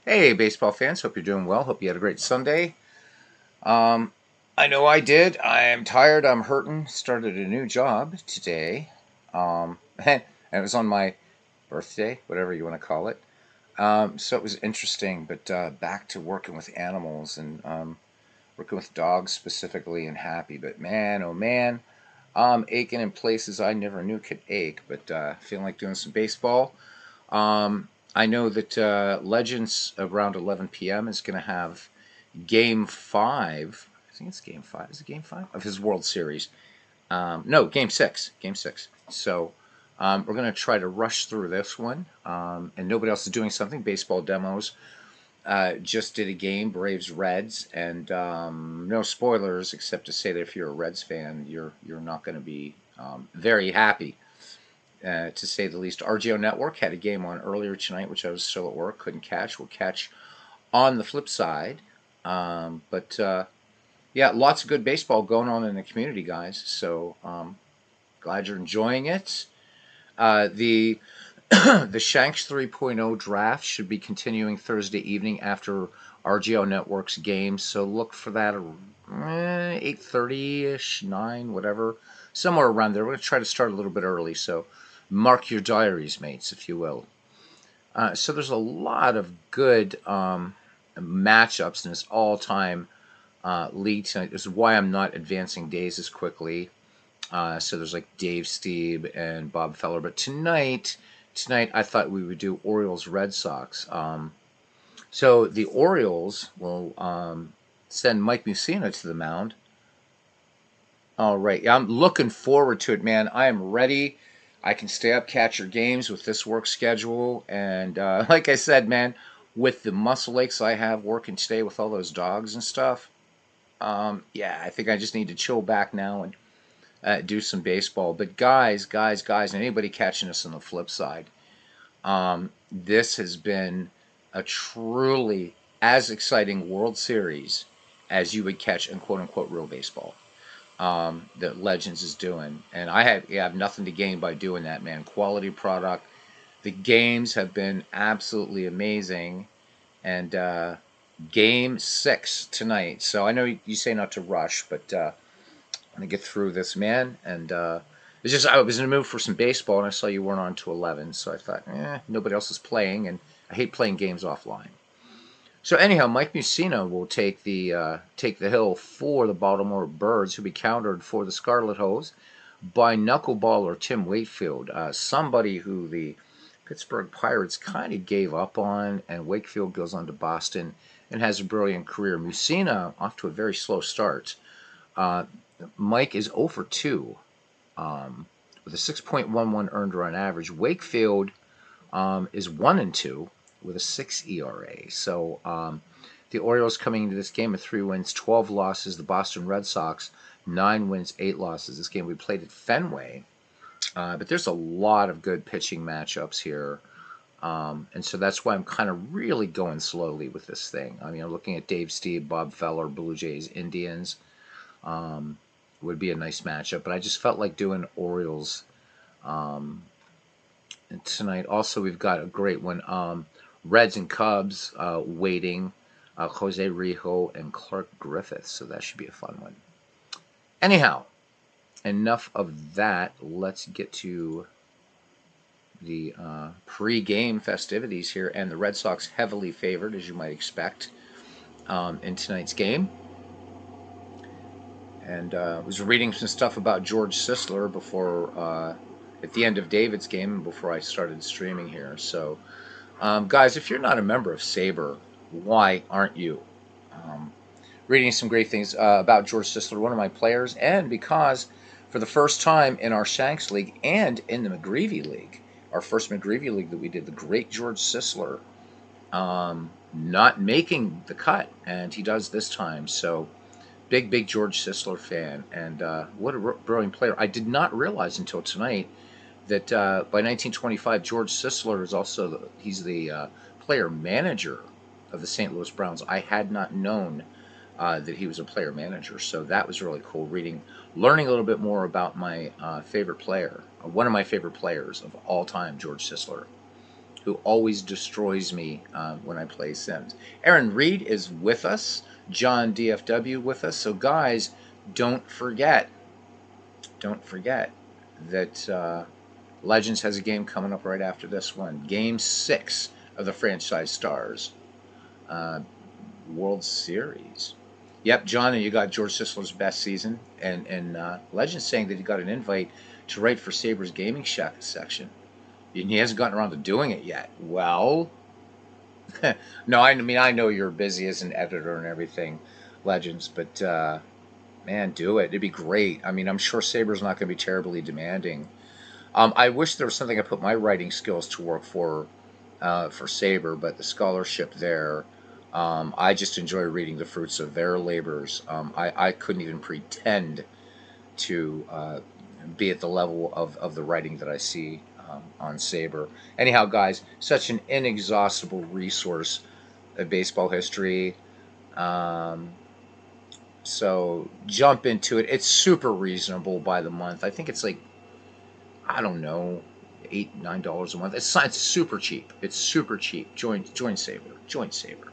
Hey, baseball fans. Hope you're doing well. Hope you had a great Sunday. Um, I know I did. I am tired. I'm hurting. Started a new job today. And it was on my birthday, whatever you want to call it. So it was interesting, but back to working with animals and working with dogs specifically and happy. But man, oh man, aching in places I never knew could ache. But feeling like doing some baseball. I know that Legends around 11 p.m. is going to have Game 5. I think it's Game 5. Is it Game 5 of his World Series? No, Game 6. Game 6. So we're going to try to rush through this one. And nobody else is doing something. Baseball demos. Just did a game, Braves Reds, and no spoilers except to say that if you're a Reds fan, you're not going to be very happy to say the least. RGO Network had a game on earlier tonight, which I was still at work, couldn't catch. We'll catch on the flip side. But yeah, lots of good baseball going on in the community, guys. So glad you're enjoying it. The the Shanks 3.0 draft should be continuing Thursday evening after RGO Network's game. So look for that 8:30 ish, 9, whatever, somewhere around there. We're going to try to start a little bit early. So mark your diaries, mates, if you will. So there's a lot of good matchups in this all-time league tonight. This is why I'm not advancing days as quickly. So there's like Dave Steeb and Bob Feller. But tonight I thought we would do Orioles Red Sox. So the Orioles will send Mike Mussina to the mound. All right, yeah, I'm looking forward to it, man. I am ready. I can stay up, catch your games with this work schedule, and like I said, man, with the muscle aches I have working today with all those dogs and stuff. Yeah, I think I just need to chill back now and do some baseball. But guys, and anybody catching us on the flip side, this has been a truly as exciting World Series as you would catch in quote unquote real baseball. That Legends is doing, and I have nothing to gain by doing that, man. Quality product. The games have been absolutely amazing, and Game 6 tonight. So I know you say not to rush, but I'm gonna get through this, man. And it's just I was in the mood for some baseball, and I saw you weren't on to 11, so I thought, nobody else is playing, and I hate playing games offline. So anyhow, Mike Mussina will take the hill for the Baltimore Birds, who be countered for the Scarlet Hose by knuckleballer Tim Wakefield, somebody who the Pittsburgh Pirates kind of gave up on, and Wakefield goes on to Boston and has a brilliant career. Mussina off to a very slow start. Uh, Mike is 0 for 2 with a 6.11 earned run average. Wakefield is 1 and 2 with a 6 ERA. So the Orioles coming into this game with 3 wins, 12 losses. The Boston Red Sox 9 wins, 8 losses. This game we played at Fenway, but there's a lot of good pitching matchups here. And so that's why I'm kind of really going slowly with this thing. I mean, I'm looking at Dave Steeb, Bob Feller, Blue Jays, Indians. Would be a nice matchup, but I just felt like doing Orioles tonight. Also, we've got a great one. Reds and Cubs waiting. Jose Rijo and Clark Griffith. So that should be a fun one. Anyhow, enough of that. Let's get to the pre-game festivities here. And the Red Sox heavily favored, as you might expect, in tonight's game. And was reading some stuff about George Sisler before, at the end of David's game, before I started streaming here. So, guys, if you're not a member of Sabre, why aren't you? Um, Reading some great things about George Sisler, one of my players, and because for the first time in our Shanks League and in the McGreevy League, our first McGreevy League that we did, the great George Sisler not making the cut, and he does this time. So, big George Sisler fan, and what a brilliant player. I did not realize until tonight that by 1925, George Sisler is also he's the player manager of the St. Louis Browns. I had not known that he was a player manager, so that was really cool. Learning a little bit more about my favorite player, one of my favorite players of all time, George Sisler. who always destroys me when I play Sims. Aaron Reed is with us. John DFW with us. So guys, don't forget that Legends has a game coming up right after this one. Game 6 of the Franchise Stars World Series. Yep, John, and you got George Sisler's best season, and Legends saying that he got an invite to write for Sabres Gaming Shack section, and he hasn't gotten around to doing it yet. Well, no, I mean I know you're busy as an editor and everything, Legends, but man, do it. It'd be great. I mean, I'm sure Sabre's not going to be terribly demanding. I wish there was something I put my writing skills to work for Sabre, but the scholarship there, I just enjoy reading the fruits of their labors. I couldn't even pretend to be at the level of the writing that I see on Sabre. Anyhow, guys, such an inexhaustible resource of baseball history. So jump into it. It's super reasonable by the month. I think it's like, I don't know, $8-9 a month. It's super cheap. It's super cheap. Join Sabre. Join Sabre.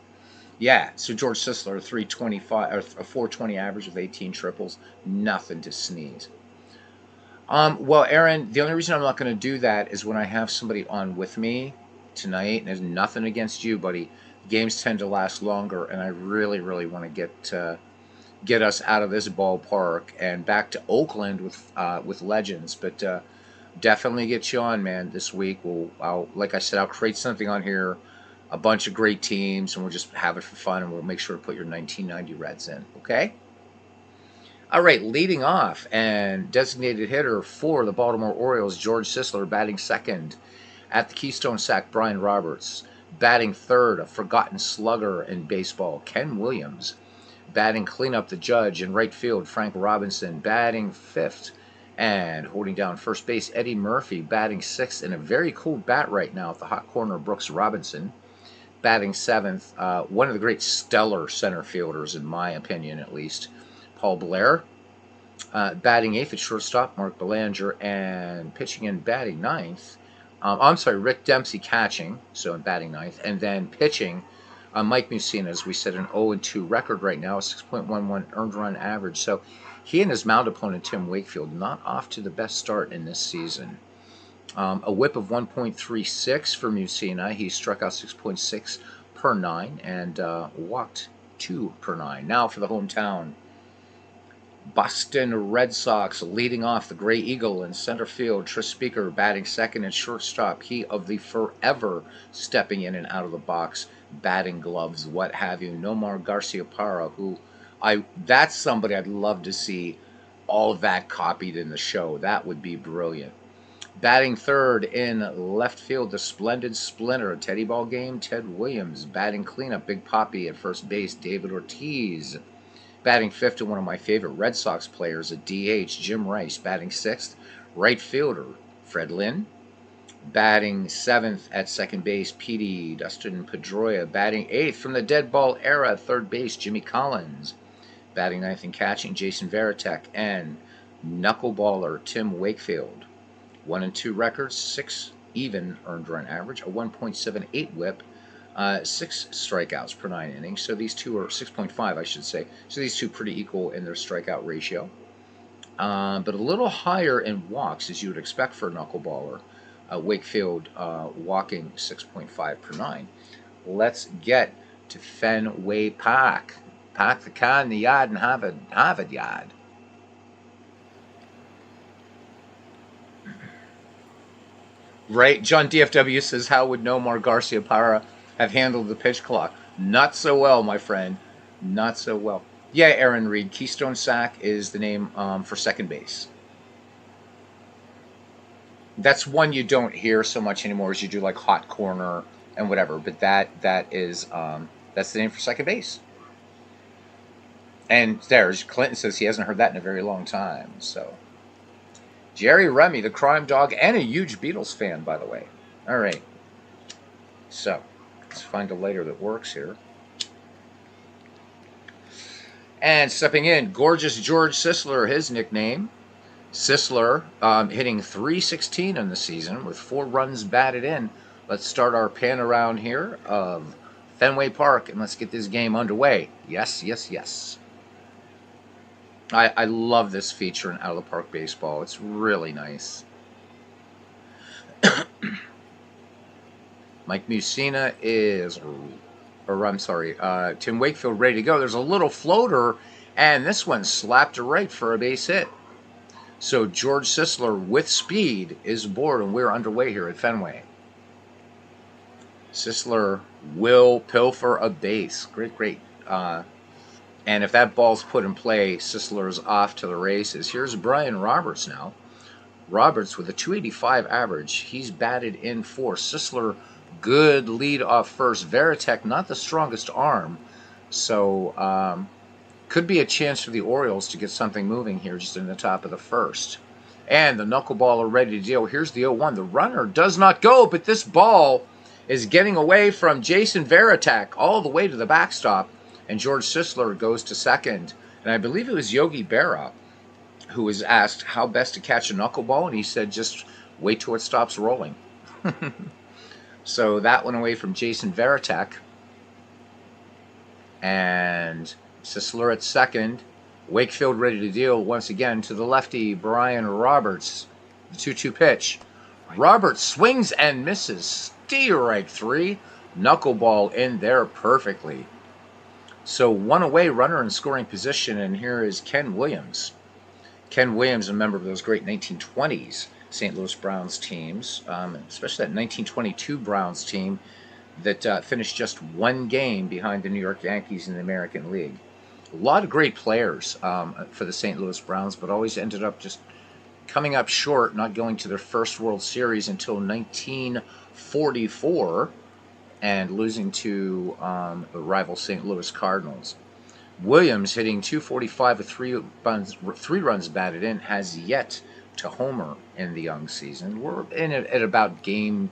Yeah. So George Sisler, 325 or a 420 average with 18 triples. Nothing to sneeze. Well, Aaron, the only reason I'm not going to do that is when I have somebody on with me tonight. And there's nothing against you, buddy. Games tend to last longer, and I really, really want to get us out of this ballpark and back to Oakland with Legends. But definitely get you on, man, this week. Like I said, I'll create something on here, a bunch of great teams, and we'll just have it for fun, and we'll make sure to put your 1990 Reds in, okay? All right, leading off, and designated hitter for the Baltimore Orioles, George Sisler, batting second. At the Keystone Sack, Brian Roberts. Batting third, a forgotten slugger in baseball, Ken Williams. Batting cleanup, the judge. In right field, Frank Robinson. Batting fifth and holding down first base, Eddie Murphy. Batting sixth, in a very cool bat right now at the hot corner, Brooks Robinson. Batting seventh, one of the great stellar center fielders, in my opinion at least, Paul Blair. Batting eighth at shortstop, Mark Belanger. And pitching and batting ninth, Rick Dempsey catching, so in batting ninth. And then pitching, Mike Mussina, as we said, an 0-2 record right now, a 6.11 earned run average. So he and his mound opponent, Tim Wakefield, not off to the best start in this season. A whip of 1.36 for Mussina. He struck out 6.6 per 9 and walked 2 per 9. Now for the hometown, Boston Red Sox leading off, the Gray Eagle in center field. Tris Speaker batting second and shortstop. He of the forever stepping in and out of the box, batting gloves, what have you. Nomar Garciaparra, who that's somebody I'd love to see all of that copied in the show. That would be brilliant. Batting third in left field, the splendid splinter, a Teddy ball game, Ted Williams. Batting cleanup, Big Papi at first base, David Ortiz. Batting fifth to one of my favorite Red Sox players, a DH, Jim Rice. Batting sixth, right fielder, Fred Lynn. Batting seventh at second base, Petey, Dustin Pedroia. Batting eighth from the dead ball era, third base, Jimmy Collins. Batting ninth and catching, Jason Varitek. And knuckleballer, Tim Wakefield. 1-2 records, 6 even earned run average, a 1.78 whip, 6 strikeouts per 9 innings. So these two are 6.5, I should say. So these two pretty equal in their strikeout ratio. But a little higher in walks, as you would expect for a knuckleballer. Wakefield walking 6.5 per 9. Let's get to Fenway Park. Park the car in the yard and Harvard yard. Right, John DFW says, how would Nomar Garciaparra have handled the pitch clock? Not so well, my friend. Not so well. Yeah, Aaron Reed, Keystone Sack is the name for second base. That's one you don't hear so much anymore as you do like hot corner and whatever. But that is that's the name for second base. And there's Clinton says he hasn't heard that in a very long time. So Jerry Remy, the crime dog, and a huge Beatles fan, by the way. All right. So let's find a lighter that works here. And stepping in, gorgeous George Sisler, his nickname. Sisler hitting .316 in the season with 4 runs batted in, Let's start our pan around here of Fenway Park and let's get this game underway. Yes, yes, yes. I love this feature in Out of the Park Baseball. It's really nice. Mike Mussina is, or I'm sorry, Tim Wakefield ready to go. There's a little floater, and this one slapped to right for a base hit. So George Sisler with speed is aboard, and we're underway here at Fenway. Sisler will pilfer a base. Great, great. And if that ball's put in play, Sisler's off to the races. Here's Brian Roberts now. Roberts with a 285 average. He's batted in for Sisler. Good lead off first. Varitek, not the strongest arm. So could be a chance for the Orioles to get something moving here just in the top of the first. And the knuckleballer ready to deal. Here's the 0-1. The runner does not go, but this ball is getting away from Jason Varitek all the way to the backstop. And George Sisler goes to second. And I believe it was Yogi Berra who was asked how best to catch a knuckleball. And he said, just wait till it stops rolling. So that went away from Jason Varitek. And Sisler at second. Wakefield ready to deal once again to the lefty, Brian Roberts. The 2-2 pitch. Roberts swings and misses. Strike three. Knuckleball in there perfectly. So one away, runner in scoring position, and here is Ken Williams. Ken Williams, a member of those great 1920s St. Louis Browns teams, especially that 1922 Browns team that finished just one game behind the New York Yankees in the American League. A lot of great players for the St. Louis Browns, but always ended up just coming up short, not going to their first World Series until 1944, and losing to the rival St. Louis Cardinals. Williams, hitting .245 with three runs batted in, has yet to homer in the young season. We're in at about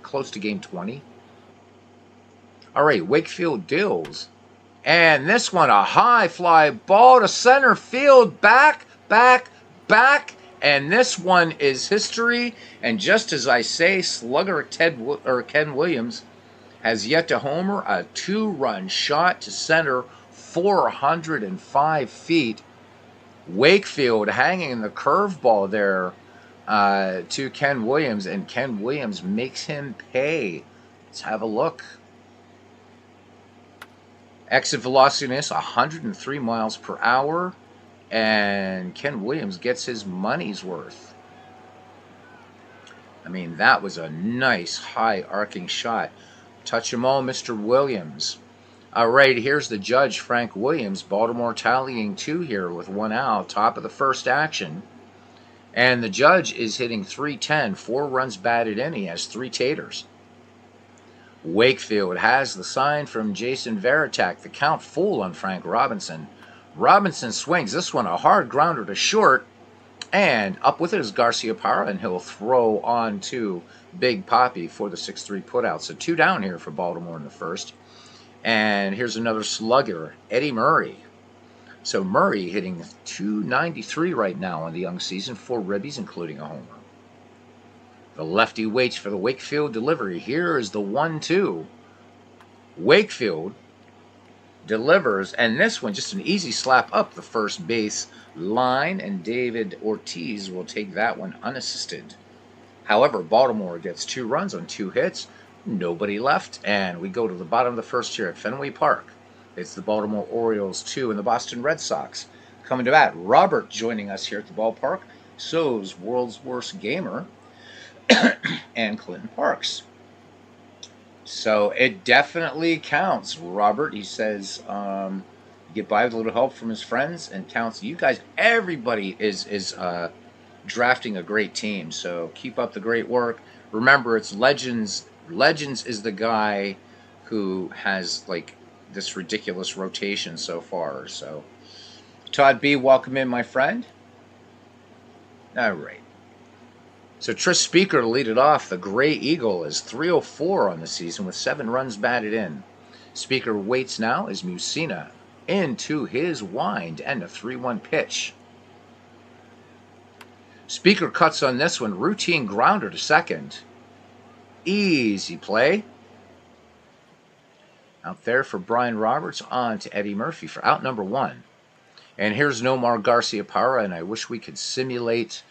close to game 20. All right, Wakefield deals. And this one, a high fly ball to center field, back. And this one is history. And just as I say, slugger Ken Williams has yet to homer. A 2-run shot to center, 405 feet. Wakefield hanging the curveball there to Ken Williams, and Ken Williams makes him pay. Let's have a look. Exit velocity on this, 103 miles per hour, and Ken Williams gets his money's worth. I mean, that was a nice high arcing shot. Touch 'em all, Mr. Williams. All right, here's the judge, Frank Williams. Baltimore tallying 2 here with 1 out, top of the first action. And the judge is hitting .310, 4 runs batted in. He has 3 taters. Wakefield has the sign from Jason Varitek. The count full on Frank Robinson. Robinson swings. This one a hard grounder to short. And up with it is Garcia Parra, and he'll throw on to Big Poppy for the 6-3 putout. So 2 down here for Baltimore in the first. And here's another slugger, Eddie Murray. So Murray hitting .293 right now in the young season, 4 ribbies, including a homer. The lefty waits for the Wakefield delivery. Here is the 1-2. Wakefield delivers, and this one just an easy slap up the first base line, and David Ortiz will take that one unassisted. However, Baltimore gets 2 runs on 2 hits, nobody left, and we go to the bottom of the first here at Fenway Park. It's the Baltimore Orioles 2 and the Boston Red Sox coming to bat. Robert joining us here at the ballpark. So's World's Worst Gamer and Clinton Parks. So it definitely counts, Robert. He says get by with a little help from his friends, and counts. You guys, everybody is drafting a great team. So keep up the great work. Remember, it's Legends. Legends is the guy who has like this ridiculous rotation so far. So Todd B, welcome in, my friend. All right. So Tris Speaker to lead it off. The Gray Eagle is .304 on the season with 7 runs batted in. Speaker waits now as Mussina into his wind and a 3-1 pitch. Speaker cuts on this one. Routine grounder to second. Easy play. Out there for Brian Roberts, on to Eddie Murphy for out number 1. And here's Nomar Garciaparra, and I wish we could simulate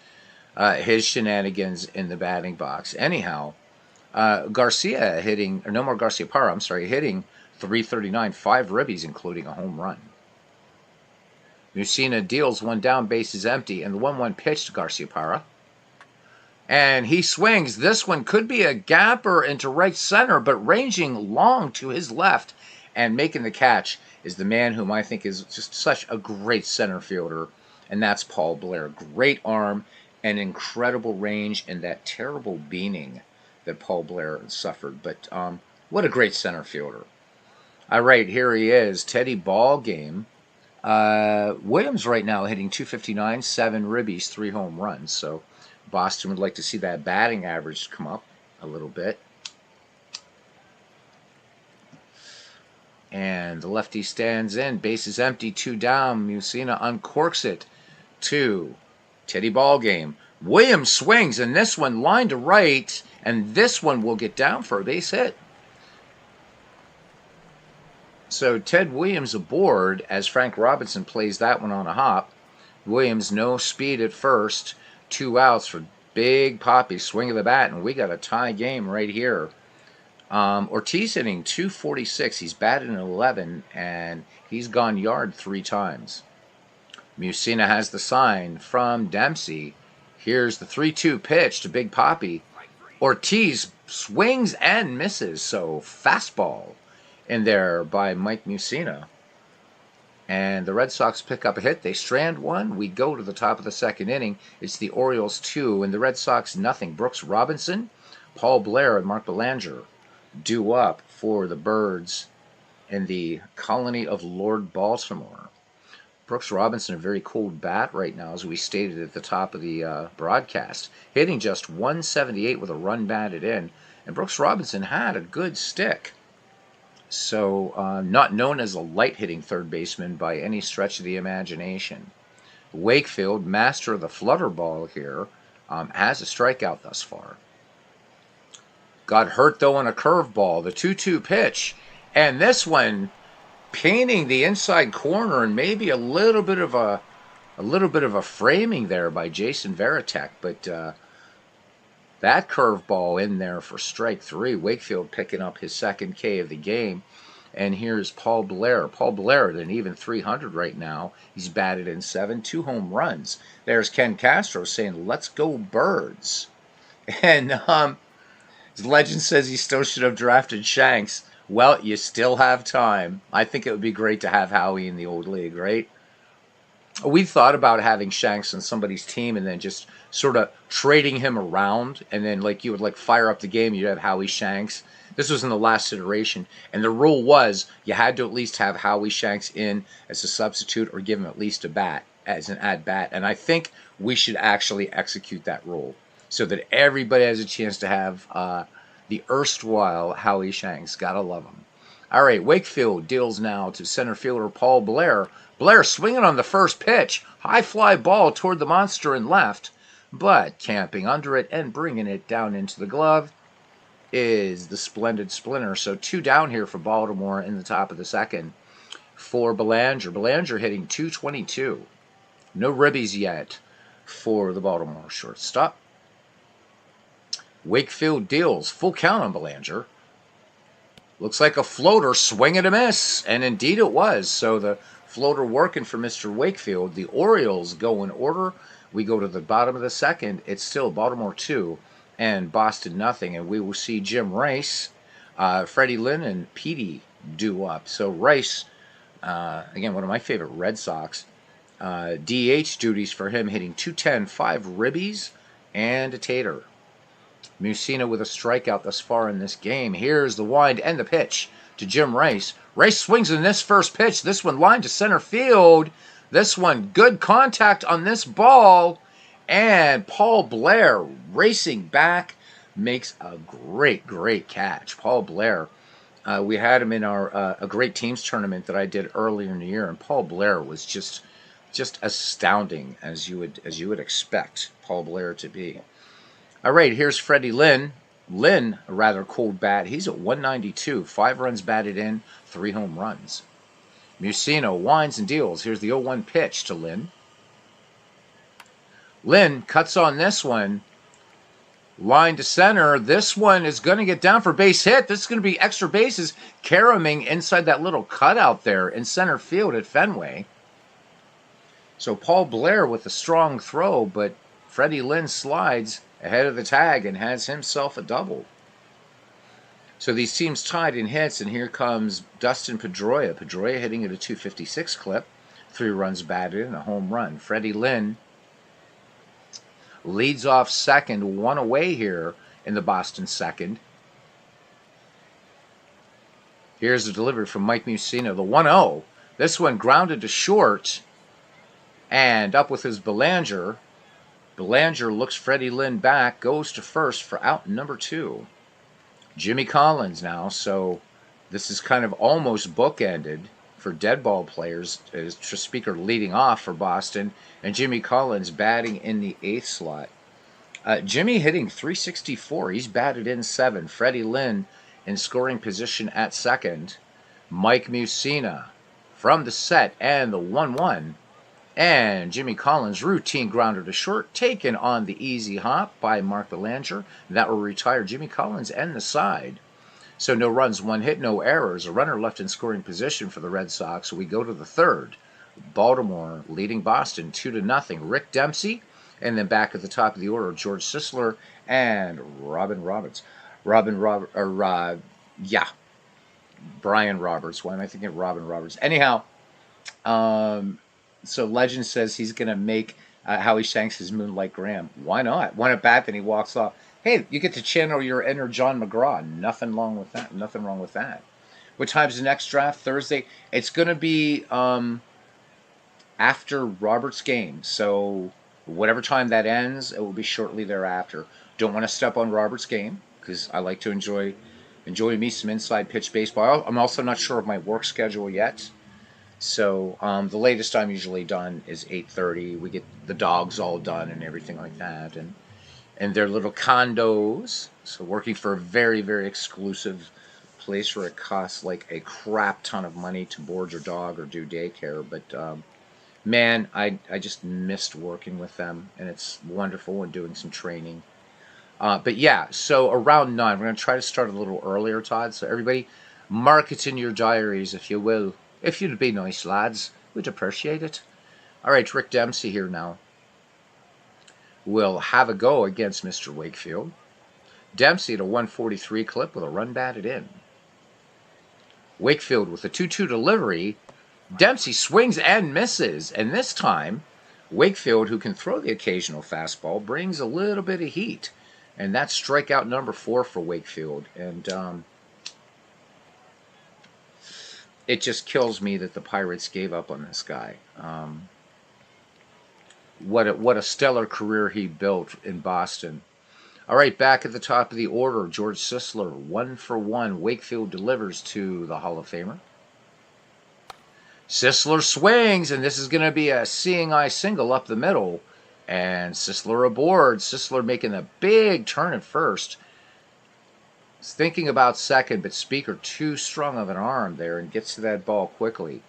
his shenanigans in the batting box. Anyhow, Nomar Garciaparra, I'm sorry, hitting .339, 5 ribbies, including a home run. Mussina deals one down, bases empty, and the 1-1 pitch to Garciaparra. And he swings. This one could be a gapper into right center, but ranging long to his left and making the catch is the man whom I think is just such a great center fielder, and that's Paul Blair. Great arm and incredible range, and that terrible beaning that Paul Blair suffered. But what a great center fielder. All right, here he is, Teddy Ballgame. Williams right now hitting .259, 7 ribbies, 3 home runs. So Boston would like to see that batting average come up a little bit. And the lefty stands in, bases empty, 2 down. Mussina uncorks it to Teddy Ballgame. Williams swings, and this one line to right, and this one will get down for a base hit. So Ted Williams aboard as Frank Robinson plays that one on a hop. Williams no speed at first. 2 outs for Big Poppy. Swing of the bat, and we got a tie game right here. Ortiz hitting .246. He's batted in 11, and he's gone yard 3 times. Mussina has the sign from Dempsey. Here's the 3-2 pitch to Big Poppy. Ortiz swings and misses, so fastball in there by Mike Mussina. And the Red Sox pick up a hit. They strand one. We go to the top of the 2nd inning. It's the Orioles 2 and the Red Sox nothing. Brooks Robinson, Paul Blair, and Mark Belanger due up for the Birds in the colony of Lord Baltimore. Brooks Robinson, a very cold bat right now, as we stated at the top of the broadcast, hitting just .178 with a run batted in. And Brooks Robinson had a good stick. So not known as a light-hitting third baseman by any stretch of the imagination. Wakefield, master of the flutter ball here, has a strikeout thus far. Got hurt, though, on a curveball. The 2-2 pitch. And this one painting the inside corner, and maybe a little bit of a framing there by Jason Varitek. But that curveball in there for strike 3. Wakefield picking up his 2nd K of the game. And here's Paul Blair. Paul Blair at an even .300 right now. He's batted in 7, 2 home runs. There's Ken Castro saying, "Let's go Birds." And his legend says he still should have drafted Shanks. Well, you still have time. I think it would be great to have Howie in the old league, right? We thought about having Shanks on somebody's team and then just sort of trading him around, and then you would fire up the game, you'd have Howie Shanks. This was in the last iteration, and the rule was you had to at least have Howie Shanks in as a substitute or give him at least a bat as an at-bat, and I think we should actually execute that rule so that everybody has a chance to have the erstwhile Howie Shanks. Gotta love him. All right, Wakefield deals now to center fielder Paul Blair. Blair swinging on the first pitch. High fly ball toward the monster in left, but camping under it and bringing it down into the glove is the splendid Splinter. So 2 down here for Baltimore in the top of the 2nd for Belanger. Belanger hitting .222. No ribbies yet for the Baltimore shortstop. Wakefield deals. Full count on Belanger. Looks like a floater, swing and a miss. And indeed it was. So the floater working for Mr. Wakefield. The Orioles go in order. We go to the bottom of the 2nd. It's still Baltimore 2 and Boston nothing. And we will see Jim Rice, Freddie Lynn, and Petey due up. So Rice, again, one of my favorite Red Sox. DH duties for him, hitting .210, 5 ribbies, and a tater. Mussina with a strikeout thus far in this game. Here's the wind and the pitch to Jim Rice. Rice swings in this first pitch. This one lined to center field. This one good contact on this ball. And Paul Blair racing back makes a great, great catch. Paul Blair, we had him in our a great teams tournament that I did earlier in the year, and Paul Blair was just astounding, as you would expect Paul Blair to be. All right, here's Freddie Lynn. Lynn, a rather cold bat. He's at 192. 5 runs batted in, 3 home runs. Mussina winds and deals. Here's the 0-1 pitch to Lynn. Lynn cuts on this one. Line to center. This one is going to get down for base hit. This is going to be extra bases. Karaming inside that little cutout there in center field at Fenway. So Paul Blair with a strong throw, but Freddie Lynn slides ahead of the tag and has himself a double. So these teams tied in hits, and here comes Dustin Pedroia. Pedroia hitting at a 256 clip. 3 runs batted in, a home run. Freddie Lynn leads off second, 1 away here in the Boston second. Here's the delivery from Mike Mussina, the 1-0. This one grounded to short, and up with his Belanger. Belanger looks Freddie Lynn back, goes to first for out number 2. Jimmy Collins now, so this is kind of almost bookended for dead ball players, as Trespeaker leading off for Boston, and Jimmy Collins batting in the 8th slot. Jimmy hitting 364. He's batted in 7. Freddie Lynn in scoring position at second. Mike Mussina from the set and the 1-1. And Jimmy Collins, routine grounder to short, taken on the easy hop by Mark Belanger. That will retire Jimmy Collins and the side. So no runs, 1 hit, no errors. A runner left in scoring position for the Red Sox. We go to the third. Baltimore leading Boston 2-0. Rick Dempsey, and then back at the top of the order, George Sisler and Brian Roberts. Why am I thinking of Robin Roberts? Anyhow, so legend says he's going to make Howie Shanks his Moonlight Graham. Why not? One at bat, then he walks off. Hey, you get to channel your inner John McGraw. Nothing wrong with that. Nothing wrong with that. What time's the next draft? Thursday. It's going to be after Robert's game. So whatever time that ends, it will be shortly thereafter. Don't want to step on Robert's game because I like to enjoy me some inside pitch baseball. I'm also not sure of my work schedule yet. So the latest I'm usually done is 8:30. We get the dogs all done and everything like that, and their little condos. So working for a very, very exclusive place where it costs like a crap ton of money to board your dog or do daycare. But man, I just missed working with them, and it's wonderful and doing some training. But yeah, so around 9, we're going to try to start a little earlier, Todd. So everybody, mark it in your diaries, if you will. If you'd be nice, lads, we'd appreciate it. All right, Rick Dempsey here now will have a go against Mr. Wakefield. Dempsey at a 143 clip with a run batted in. Wakefield with a 2-2 delivery. Dempsey swings and misses, and this time Wakefield, who can throw the occasional fastball, brings a little bit of heat, and that's strikeout number 4 for Wakefield. And it just kills me that the Pirates gave up on this guy. What a stellar career he built in Boston. All right, back at the top of the order, George Sisler, 1 for 1. Wakefield delivers to the Hall of Famer. Sisler swings, and this is going to be a seeing eye single up the middle. And Sisler aboard. Sisler making a big turn at first. He's thinking about second, but Speaker too strong of an arm there and gets to that ball quickly.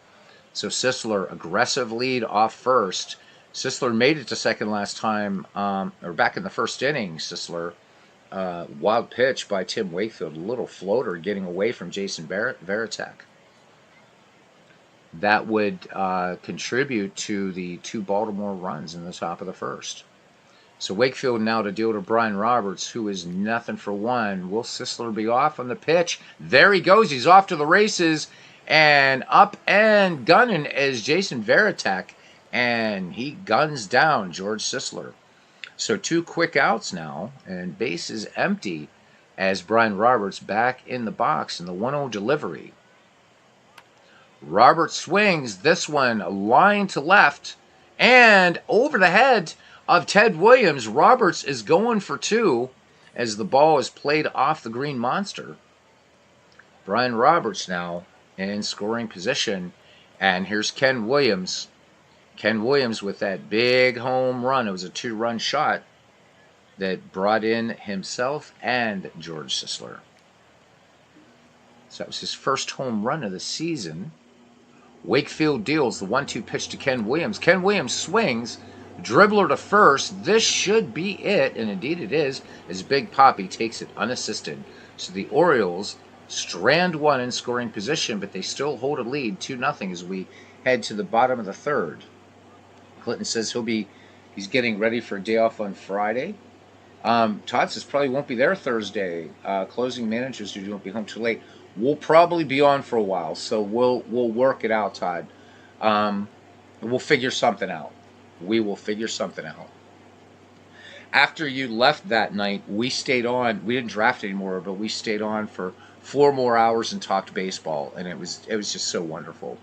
So Sisler, aggressive lead off first. Sisler made it to second last time, or back in the first inning, Sisler. Wild pitch by Tim Wakefield, a little floater getting away from Jason Varitek. That would contribute to the 2 Baltimore runs in the top of the first. So Wakefield now to deal to Brian Roberts, who is nothing for 1. Will Sisler be off on the pitch? There he goes. He's off to the races. And up and gunning is Jason Varitek. And he guns down George Sisler. So 2 quick outs now. And base is empty as Brian Roberts back in the box in the 1-0 delivery. Roberts swings. This one a line to left. And over the head of Ted Williams. Roberts is going for 2 as the ball is played off the green monster. Brian Roberts now in scoring position. And here's Ken Williams. Ken Williams with that big home run. It was a 2-run shot. that brought in himself and George Sisler. So that was his first home run of the season. Wakefield deals the 1-2 pitch to Ken Williams. Ken Williams swings, dribbler to first. This should be it, and indeed it is, as Big Papi takes it unassisted. So the Orioles strand one in scoring position, but they still hold a lead 2-0 as we head to the bottom of the third. Clinton says he's getting ready for a day off on Friday. Todd says probably won't be there Thursday. Closing managers usually won't be home too late. We'll probably be on for a while, so we'll work it out, Todd. We'll figure something out. We will figure something out. After you left that night, we stayed on. We didn't draft anymore, but we stayed on for 4 more hours and talked baseball, and it was just so wonderful.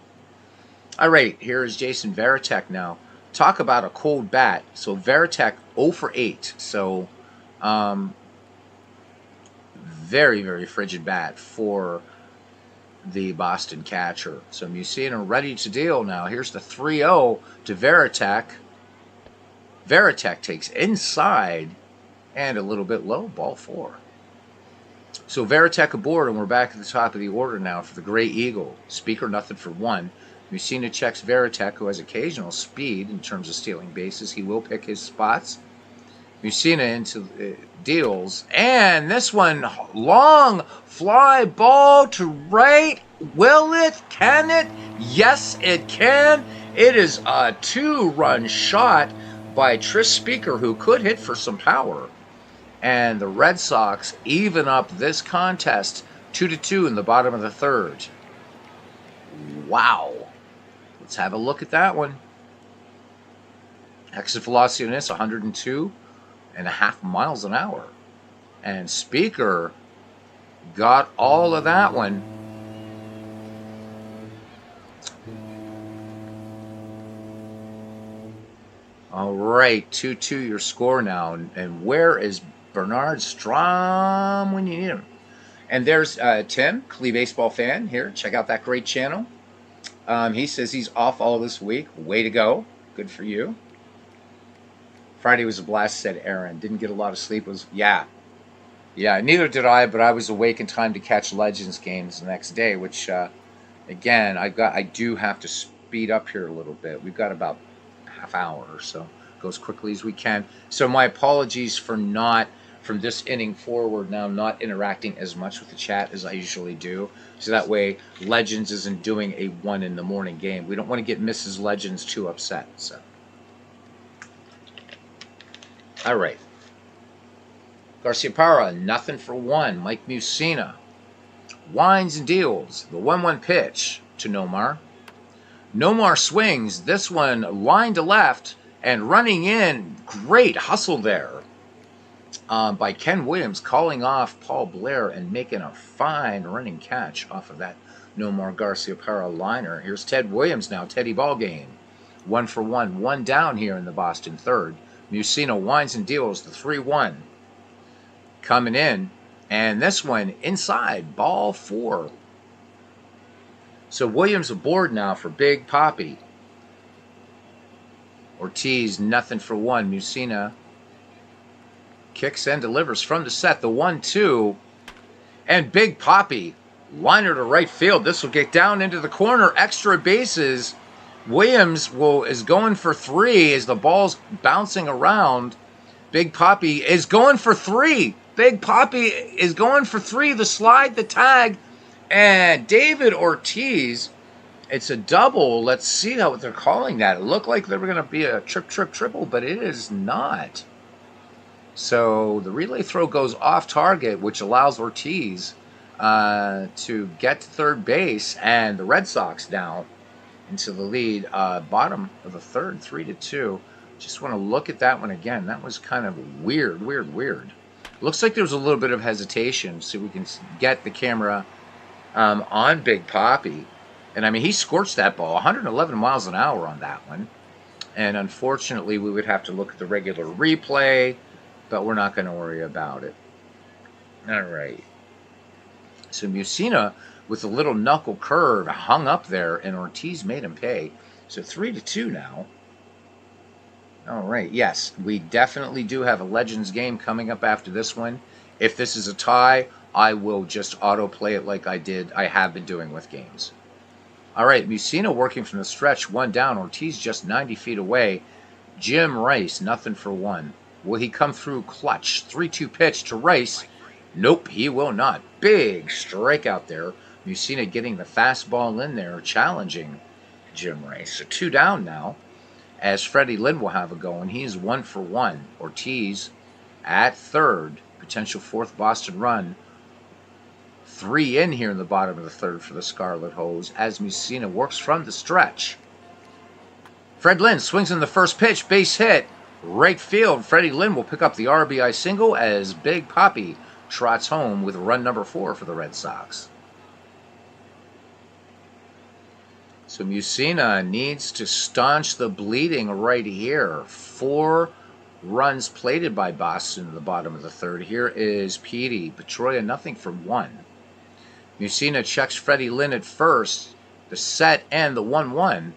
All right, here is Jason Varitek now. Talk about a cold bat. So Varitek 0 for 8. So very, very frigid bat for the Boston catcher. So Mussina ready to deal now. Here's the 3-0 to Varitek. Varitek takes inside and a little bit low, ball 4. So Varitek aboard, and we're back at the top of the order now for the Gray Eagle. Speaker, nothing for 1. Mussina checks Varitek, who has occasional speed in terms of stealing bases. He will pick his spots. Mussina into deals, and this one, long fly ball to right. Will it? Can it? Yes, it can. It is a 2-run shot by Tris Speaker, who could hit for some power. And the Red Sox even up this contest 2-2 in the bottom of the third. Wow. Let's have a look at that one. Exit velocity on this, 102.5 miles an hour. And Speaker got all of that one. All right, 2-2 your score now. And where is Bernard Strom when you need him? And there's Tim, Clee baseball fan here. Check out that great channel. He says he's off all this week. Way to go. Good for you. Friday was a blast, said Aaron. Didn't get a lot of sleep. Yeah, neither did I, but I was awake in time to catch Legends games the next day, which, again, I do have to speed up here a little bit. We've got about half hour or so. Go as quickly as we can. So my apologies for not, from this inning forward now, not interacting as much with the chat as I usually do. So that way Legends isn't doing a 1 in the morning game. We don't want to get Mrs. Legends too upset. So, all right. Garciaparra, nothing for 1. Mike Mussina winds and deals. The 1-1 pitch to Nomar. Nomar swings. This one line to left and running in. Great hustle there by Ken Williams, calling off Paul Blair and making a fine running catch off of that Nomar Garciaparra liner. Here's Ted Williams now. Teddy ball game. 1 for 1. 1 down here in the Boston third. Mussina winds and deals the 3-1. Coming in. And this one inside. Ball 4. So Williams aboard now for Big Papi. Ortiz, nothing for 1. Mussina kicks and delivers from the set. The 1-2. And Big Papi, liner to right field. This will get down into the corner. Extra bases. Williams is going for 3 as the ball's bouncing around. Big Papi is going for 3. Big Papi is going for 3. The slide, the tag. And David Ortiz, it's a double. Let's see what they're calling that. It looked like they were going to be a triple, but it is not. So the relay throw goes off target, which allows Ortiz to get to third base, and the Red Sox now into the lead, bottom of the third, 3-2. Just want to look at that one again. That was kind of weird. Looks like there was a little bit of hesitation, so we can get the camera on Big Papi. And I mean, he scorched that ball, 111 miles an hour on that one. And unfortunately, we would have to look at the regular replay, but we're not going to worry about it. All right. So Mussina with a little knuckle curve hung up there, and Ortiz made him pay. So 3-2 now. All right, yes, we definitely do have a Legends game coming up after this one. If this is a tie, I will just autoplay it like I have been doing with games. All right, Mussina working from the stretch, one down. Ortiz just 90 feet away. Jim Rice, nothing for one. Will he come through clutch? 3-2 pitch to Rice. Nope, he will not. Big strikeout there. Mussina getting the fastball in there, challenging Jim Rice. So 2 down now, as Freddie Lynn will have a go, and he's 1 for 1. Ortiz at third, potential fourth Boston run. 3 in here in the bottom of the third for the Scarlet Hose as Mussina works from the stretch. Fred Lynn swings in the first pitch, base hit, right field. Freddie Lynn will pick up the RBI single as Big Papi trots home with run number 4 for the Red Sox. So Mussina needs to staunch the bleeding right here. 4 runs plated by Boston in the bottom of the third. Here is Petey. Petroia nothing for 1. Mussina checks Freddie Lynn at first, the set and the 1-1.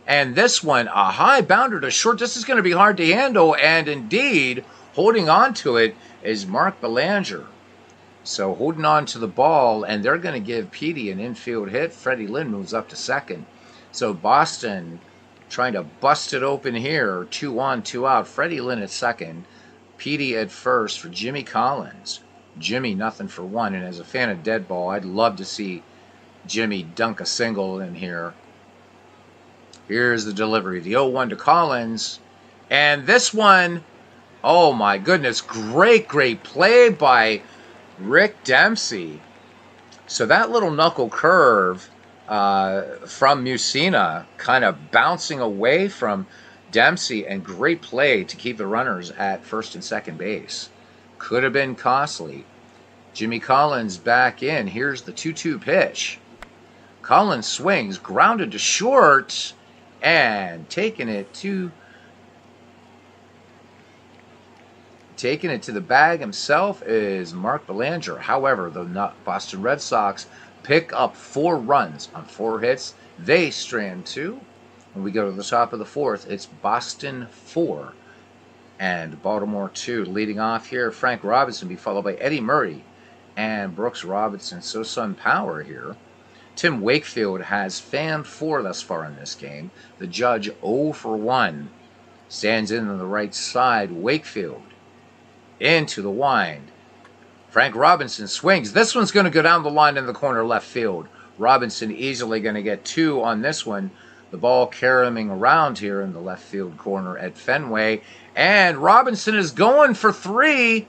And this one, a high bounder to short. This is going to be hard to handle, and indeed, holding on to it is Mark Belanger. So holding on to the ball, and they're going to give Petey an infield hit. Freddie Lynn moves up to second. So Boston trying to bust it open here. 2 on, 2 out. Freddie Lynn at second. Petey at first for Jimmy Collins. Jimmy nothing for 1, and as a fan of dead ball, I'd love to see Jimmy dunk a single in here. Here's the delivery, the 0-1 to Collins, and this one, oh my goodness, great play by Rick Dempsey. So that little knuckle curve from Mussina kind of bouncing away from Dempsey, and great play to keep the runners at first and second base. Could have been costly. Jimmy Collins back in. Here's the 2-2 pitch. Collins swings, grounded to short, and taking it to the bag himself is Mark Belanger. However, the Boston Red Sox pick up 4 runs on 4 hits. They strand 2. When we go to the top of the fourth, it's Boston 4 and Baltimore 2. Leading off here, Frank Robinson, be followed by Eddie Murray and Brooks Robinson. So some power here. Tim Wakefield has fanned 4 thus far in this game. The judge 0 for 1. Stands in on the right side. Wakefield into the wind. Frank Robinson swings. This one's going to go down the line in the corner left field. Robinson easily going to get 2 on this one. The ball caroming around here in the left field corner at Fenway. And Robinson is going for 3.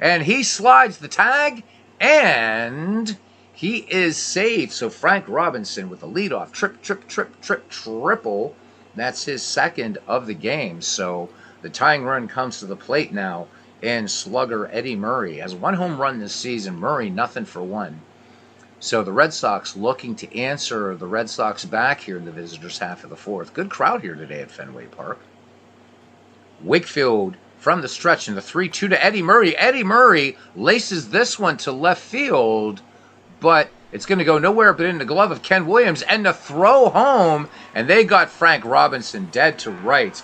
And he slides the tag. And he is safe. So Frank Robinson with a leadoff triple. That's his second of the game. So the tying run comes to the plate now. And slugger Eddie Murray has 1 home run this season. Murray nothing for 1. So the Red Sox looking to answer the Red Sox back here in the visitors' half of the fourth. Good crowd here today at Fenway Park. Wakefield from the stretch in the 3-2 to Eddie Murray. Eddie Murray laces this one to left field, but it's going to go nowhere but in the glove of Ken Williams, and the throw home, and they got Frank Robinson dead to rights.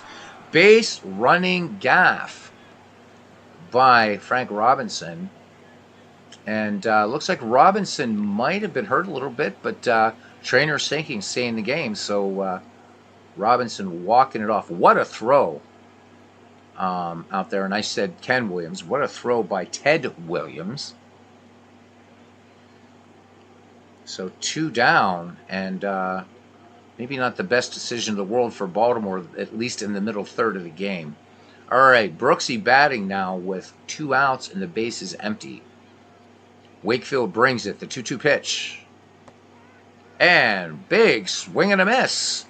Base running gaff by Frank Robinson. And looks like Robinson might have been hurt a little bit, but trainer sinking, staying the game. So Robinson walking it off. What a throw out there. And I said Ken Williams. What a throw by Ted Williams. So 2 down, and maybe not the best decision in the world for Baltimore, at least in the middle third of the game. All right, Brooksy batting now with 2 outs and the base is empty. Wakefield brings it, the 2-2 pitch. And big swing and a miss.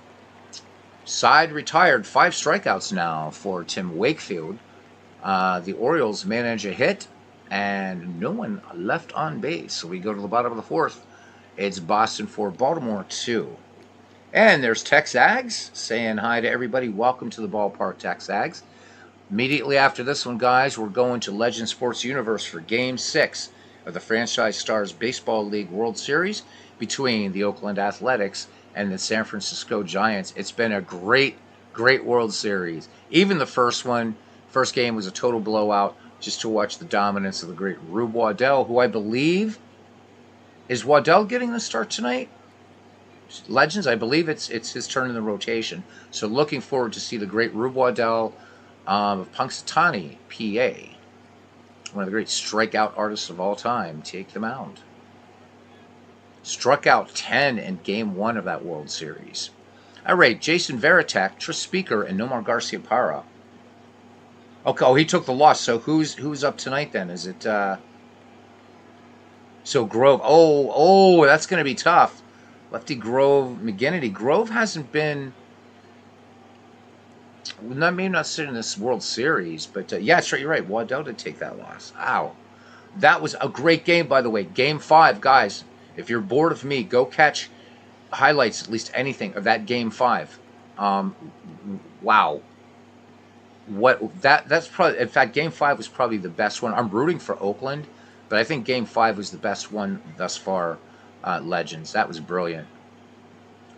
Side retired, 5 strikeouts now for Tim Wakefield. The Orioles manage a hit, and no one left on base. So we go to the bottom of the fourth. It's Boston 4, Baltimore 2. And there's Tex Ags saying hi to everybody. Welcome to the ballpark, Tex Ags. Immediately after this one, guys, we're going to Legend Sports Universe for Game 6 of the Franchise Stars Baseball League World Series between the Oakland Athletics and the San Francisco Giants. It's been a great Great World Series. Even the first game was a total blowout, just to watch the dominance of the great Rube Waddell, who I believe, is Waddell getting the start tonight? Legends, I believe it's his turn in the rotation. So looking forward to see the great Rube Waddell of Punxsutawney, PA. One of the great strikeout artists of all time, take the mound. Struck out 10 in Game 1 of that World Series. All right, Jason Varitek, Tris Speaker, and Nomar Garciaparra. Okay, oh, he took the loss. So who's up tonight then? Is it so Grove? Oh, that's going to be tough. Lefty Grove, McGinnity. Grove hasn't been. Maybe not sitting in this World Series, but yeah, sure, you're right. Waddell did take that loss. Ow. That was a great game, by the way. Game 5, guys. If you're bored of me, go catch highlights, at least anything, of that Game 5. Wow. That's probably, in fact, Game 5 was probably the best one. I'm rooting for Oakland, but I think Game 5 was the best one thus far, Legends. That was brilliant.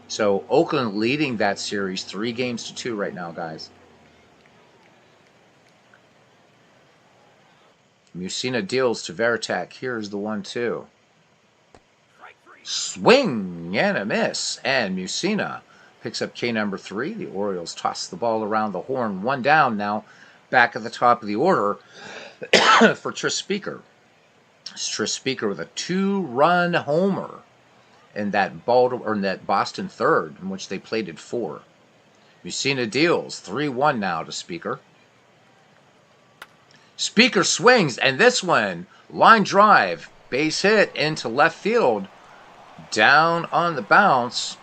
So Oakland leading that series 3-2 right now, guys. Mussina deals to Varitek. Here's the 1-2. Swing and a miss. And Mussina picks up K number 3. The Orioles toss the ball around the horn. 1 down now. Back at the top of the order for Tris Speaker. It's Tris Speaker with a 2-run homer in that Boston third, in which they plated 4. Mussina deals 3-1 now to Speaker. Speaker swings, and this one, line drive, base hit into left field, down on the bounce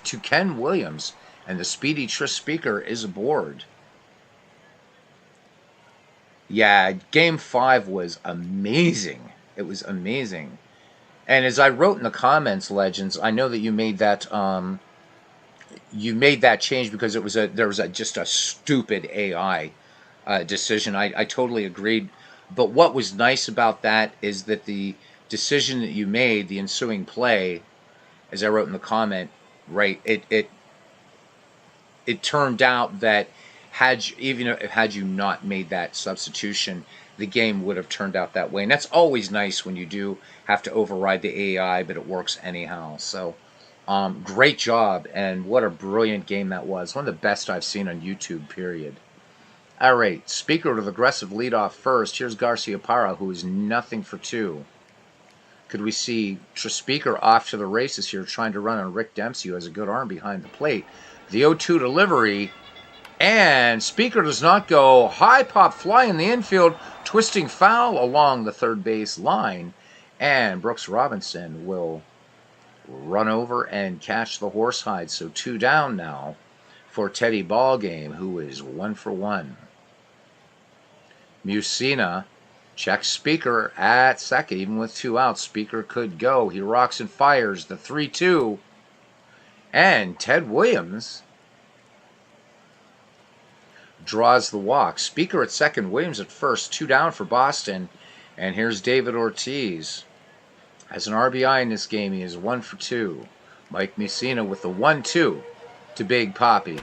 to Ken Williams, and the speedy Tris Speaker is aboard. Yeah, Game 5 was amazing. It was amazing. And as I wrote in the comments, Legends, I know that you made that change because there was just a stupid AI decision. I totally agreed. But what was nice about that is that the decision that you made, the ensuing play, as I wrote in the comment, right? It turned out that had you not made that substitution, the game would have turned out that way. And that's always nice when you do have to override the AI, but it works anyhow. So great job, and what a brilliant game that was. One of the best I've seen on YouTube, period. All right, Speaker with aggressive leadoff first. Here's Garciaparra, who is nothing for 2. Could we see Tris Speaker off to the races here, trying to run on Rick Dempsey, who has a good arm behind the plate. The 0-2 delivery, and Speaker does not go. High pop fly in the infield, twisting foul along the third base line. And Brooks Robinson will run over and catch the horsehide. So 2 down now for Teddy Ballgame, who is 1 for 1. Mussina checks Speaker at second. Even with 2 outs, Speaker could go. He rocks and fires the 3-2. And Ted Williams draws the walk. Speaker at second, Williams at first. 2 down for Boston. And here's David Ortiz. Has an RBI in this game. He is 1 for 2. Mike Mussina with the 1-2 to Big Papi.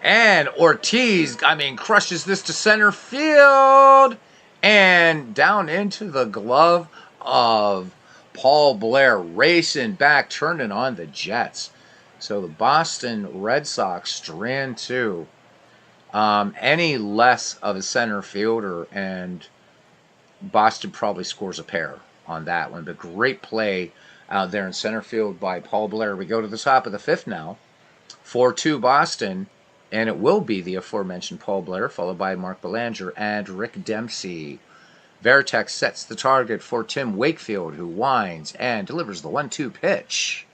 And Ortiz, crushes this to center field. And down into the glove of Paul Blair. Racing back, turning on the Jets. So the Boston Red Sox strand 2. Any less of a center fielder, and Boston probably scores a pair on that one. But great play out there in center field by Paul Blair. We go to the top of the 5th now. 4-2 Boston, and it will be the aforementioned Paul Blair, followed by Mark Belanger and Rick Dempsey. Varitek sets the target for Tim Wakefield, who winds and delivers the 1-2 pitch.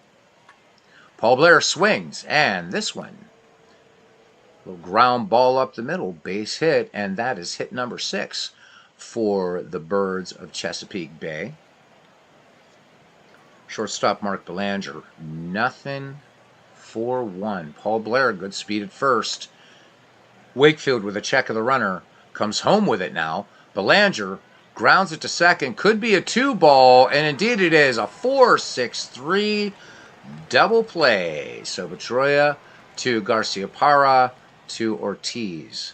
Paul Blair swings, and this one, little ground ball up the middle, base hit, and that is hit number 6 for the Birds of Chesapeake Bay. Shortstop Mark Belanger, nothing for 1. Paul Blair, good speed at first. Wakefield with a check of the runner, comes home with it now. Belanger grounds it to second, could be a 2-ball, and indeed it is a 4-6-3 double play. So Betroya to Garcia Parra, to Ortiz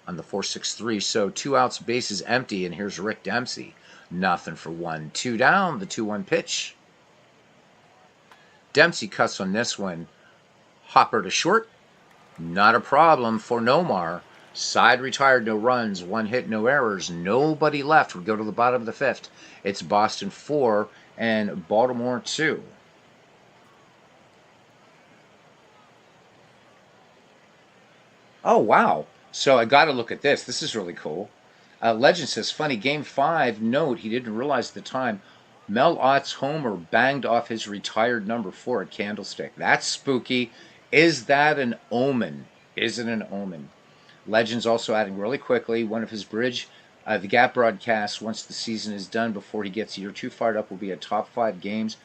on the 4-6-3. So 2 outs, bases empty, and here's Rick Dempsey. Nothing for 1. 2 down, the 2-1 pitch. Dempsey cuts on this one. Hopper to short. Not a problem for Nomar. Side retired, no runs, 1 hit, no errors. Nobody left. We go to the bottom of the 5th. It's Boston 4 and Baltimore 2. Oh, wow. So I got to look at this. This is really cool. Legend says, funny, Game 5, note, he didn't realize at the time, Mel Ott's homer banged off his retired number 4 at Candlestick. That's spooky. Is that an omen? Is it an omen? Legends also adding really quickly, one of his bridge, the Gap broadcasts, once the season is done, before he gets year 2 fired up, will be a top 5 games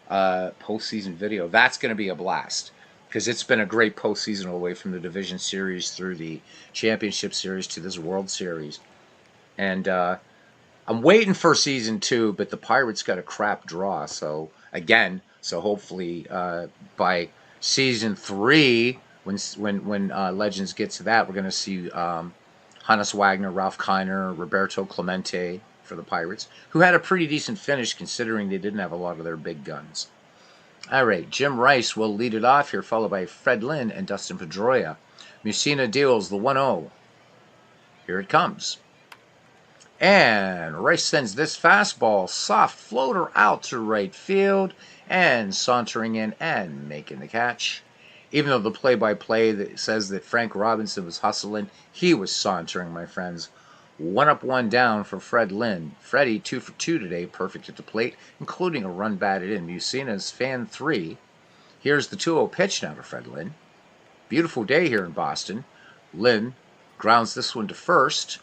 postseason video. That's going to be a blast, because it's been a great postseason away from the Division Series through the Championship Series to this World Series. And I'm waiting for season 2, but the Pirates got a crap draw. So hopefully by season 3, when Legends get to that, we're going to see Hannes Wagner, Ralph Kiner, Roberto Clemente for the Pirates, who had a pretty decent finish considering they didn't have a lot of their big guns. All right, Jim Rice will lead it off here, followed by Fred Lynn and Dustin Pedroia. Mussina deals the 1-0. Here it comes. And Rice sends this fastball, soft floater out to right field, and sauntering in and making the catch. Even though the play-by-play that says that Frank Robinson was hustling, he was sauntering, my friends. 1 up, 1 down for Fred Lynn. Freddie 2 for 2 today, perfect at the plate, including a run batted in. Mussina's fan 3. Here's the 2-0 pitch now to Fred Lynn. Beautiful day here in Boston. Lynn grounds this one to first.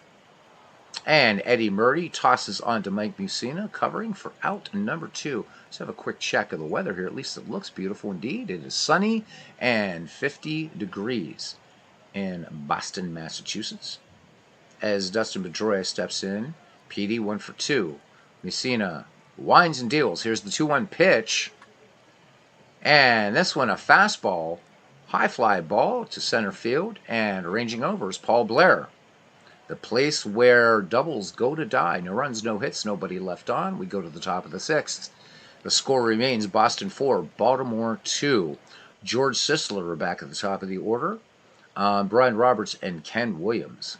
And Eddie Murray tosses on to Mike Mussina, covering for out number 2. Let's have a quick check of the weather here. At least it looks beautiful indeed. It is sunny and 50 degrees in Boston, Massachusetts. As Dustin Pedroia steps in, PD 1 for 2. Mussina winds and deals. Here's the 2-1 pitch. And this one a fastball. High fly ball to center field. And arranging over is Paul Blair. The place where doubles go to die. No runs, no hits, nobody left on. We go to the top of the 6th. The score remains Boston 4, Baltimore 2. George Sisler are back at the top of the order. Brian Roberts and Ken Williams.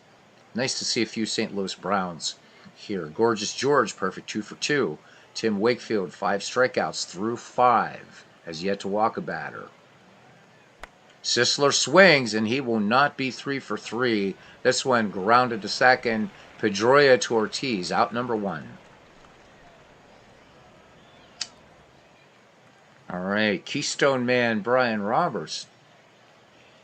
Nice to see a few St. Louis Browns here. Gorgeous George, perfect 2 for 2. Tim Wakefield, 5 strikeouts through 5. Has yet to walk a batter. Sisler swings, and he will not be 3 for 3. This one grounded to second. Pedroia to Ortiz, out number 1. All right, Keystone Man Brian Roberts.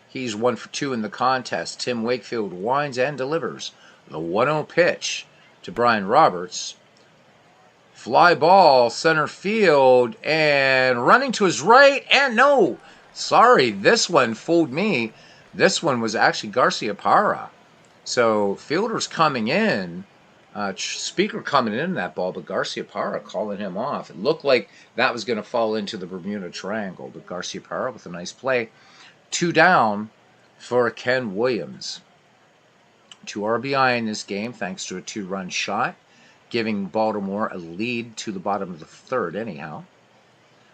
He's 1 for 2 in the contest. Tim Wakefield winds and delivers the 1-0 pitch to Brian Roberts. Fly ball, center field, and running to his right, and no! Sorry, this one fooled me. This one was actually Garcia Parra. So fielders coming in, Speaker coming in that ball, but Garcia Parra calling him off. It looked like that was going to fall into the Bermuda Triangle, but Garcia Parra with a nice play. 2 down for Ken Williams. 2 RBI in this game thanks to a 2-run shot, giving Baltimore a lead to the bottom of the 3rd anyhow.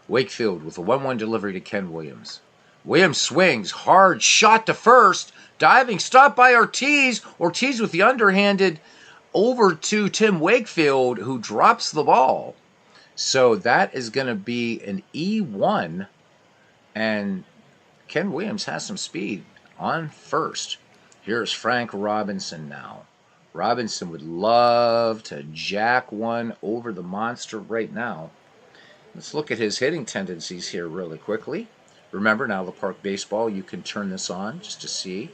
Wakefield with a 1-1 delivery to Ken Williams. Williams swings, hard shot to first, diving stop by Ortiz. Ortiz with the underhanded over to Tim Wakefield, who drops the ball. So that is going to be an E1, and Ken Williams has some speed on first. Here's Frank Robinson now. Robinson would love to jack one over the monster right now. Let's look at his hitting tendencies here really quickly. Remember, now the Park Baseball, you can turn this on just to see.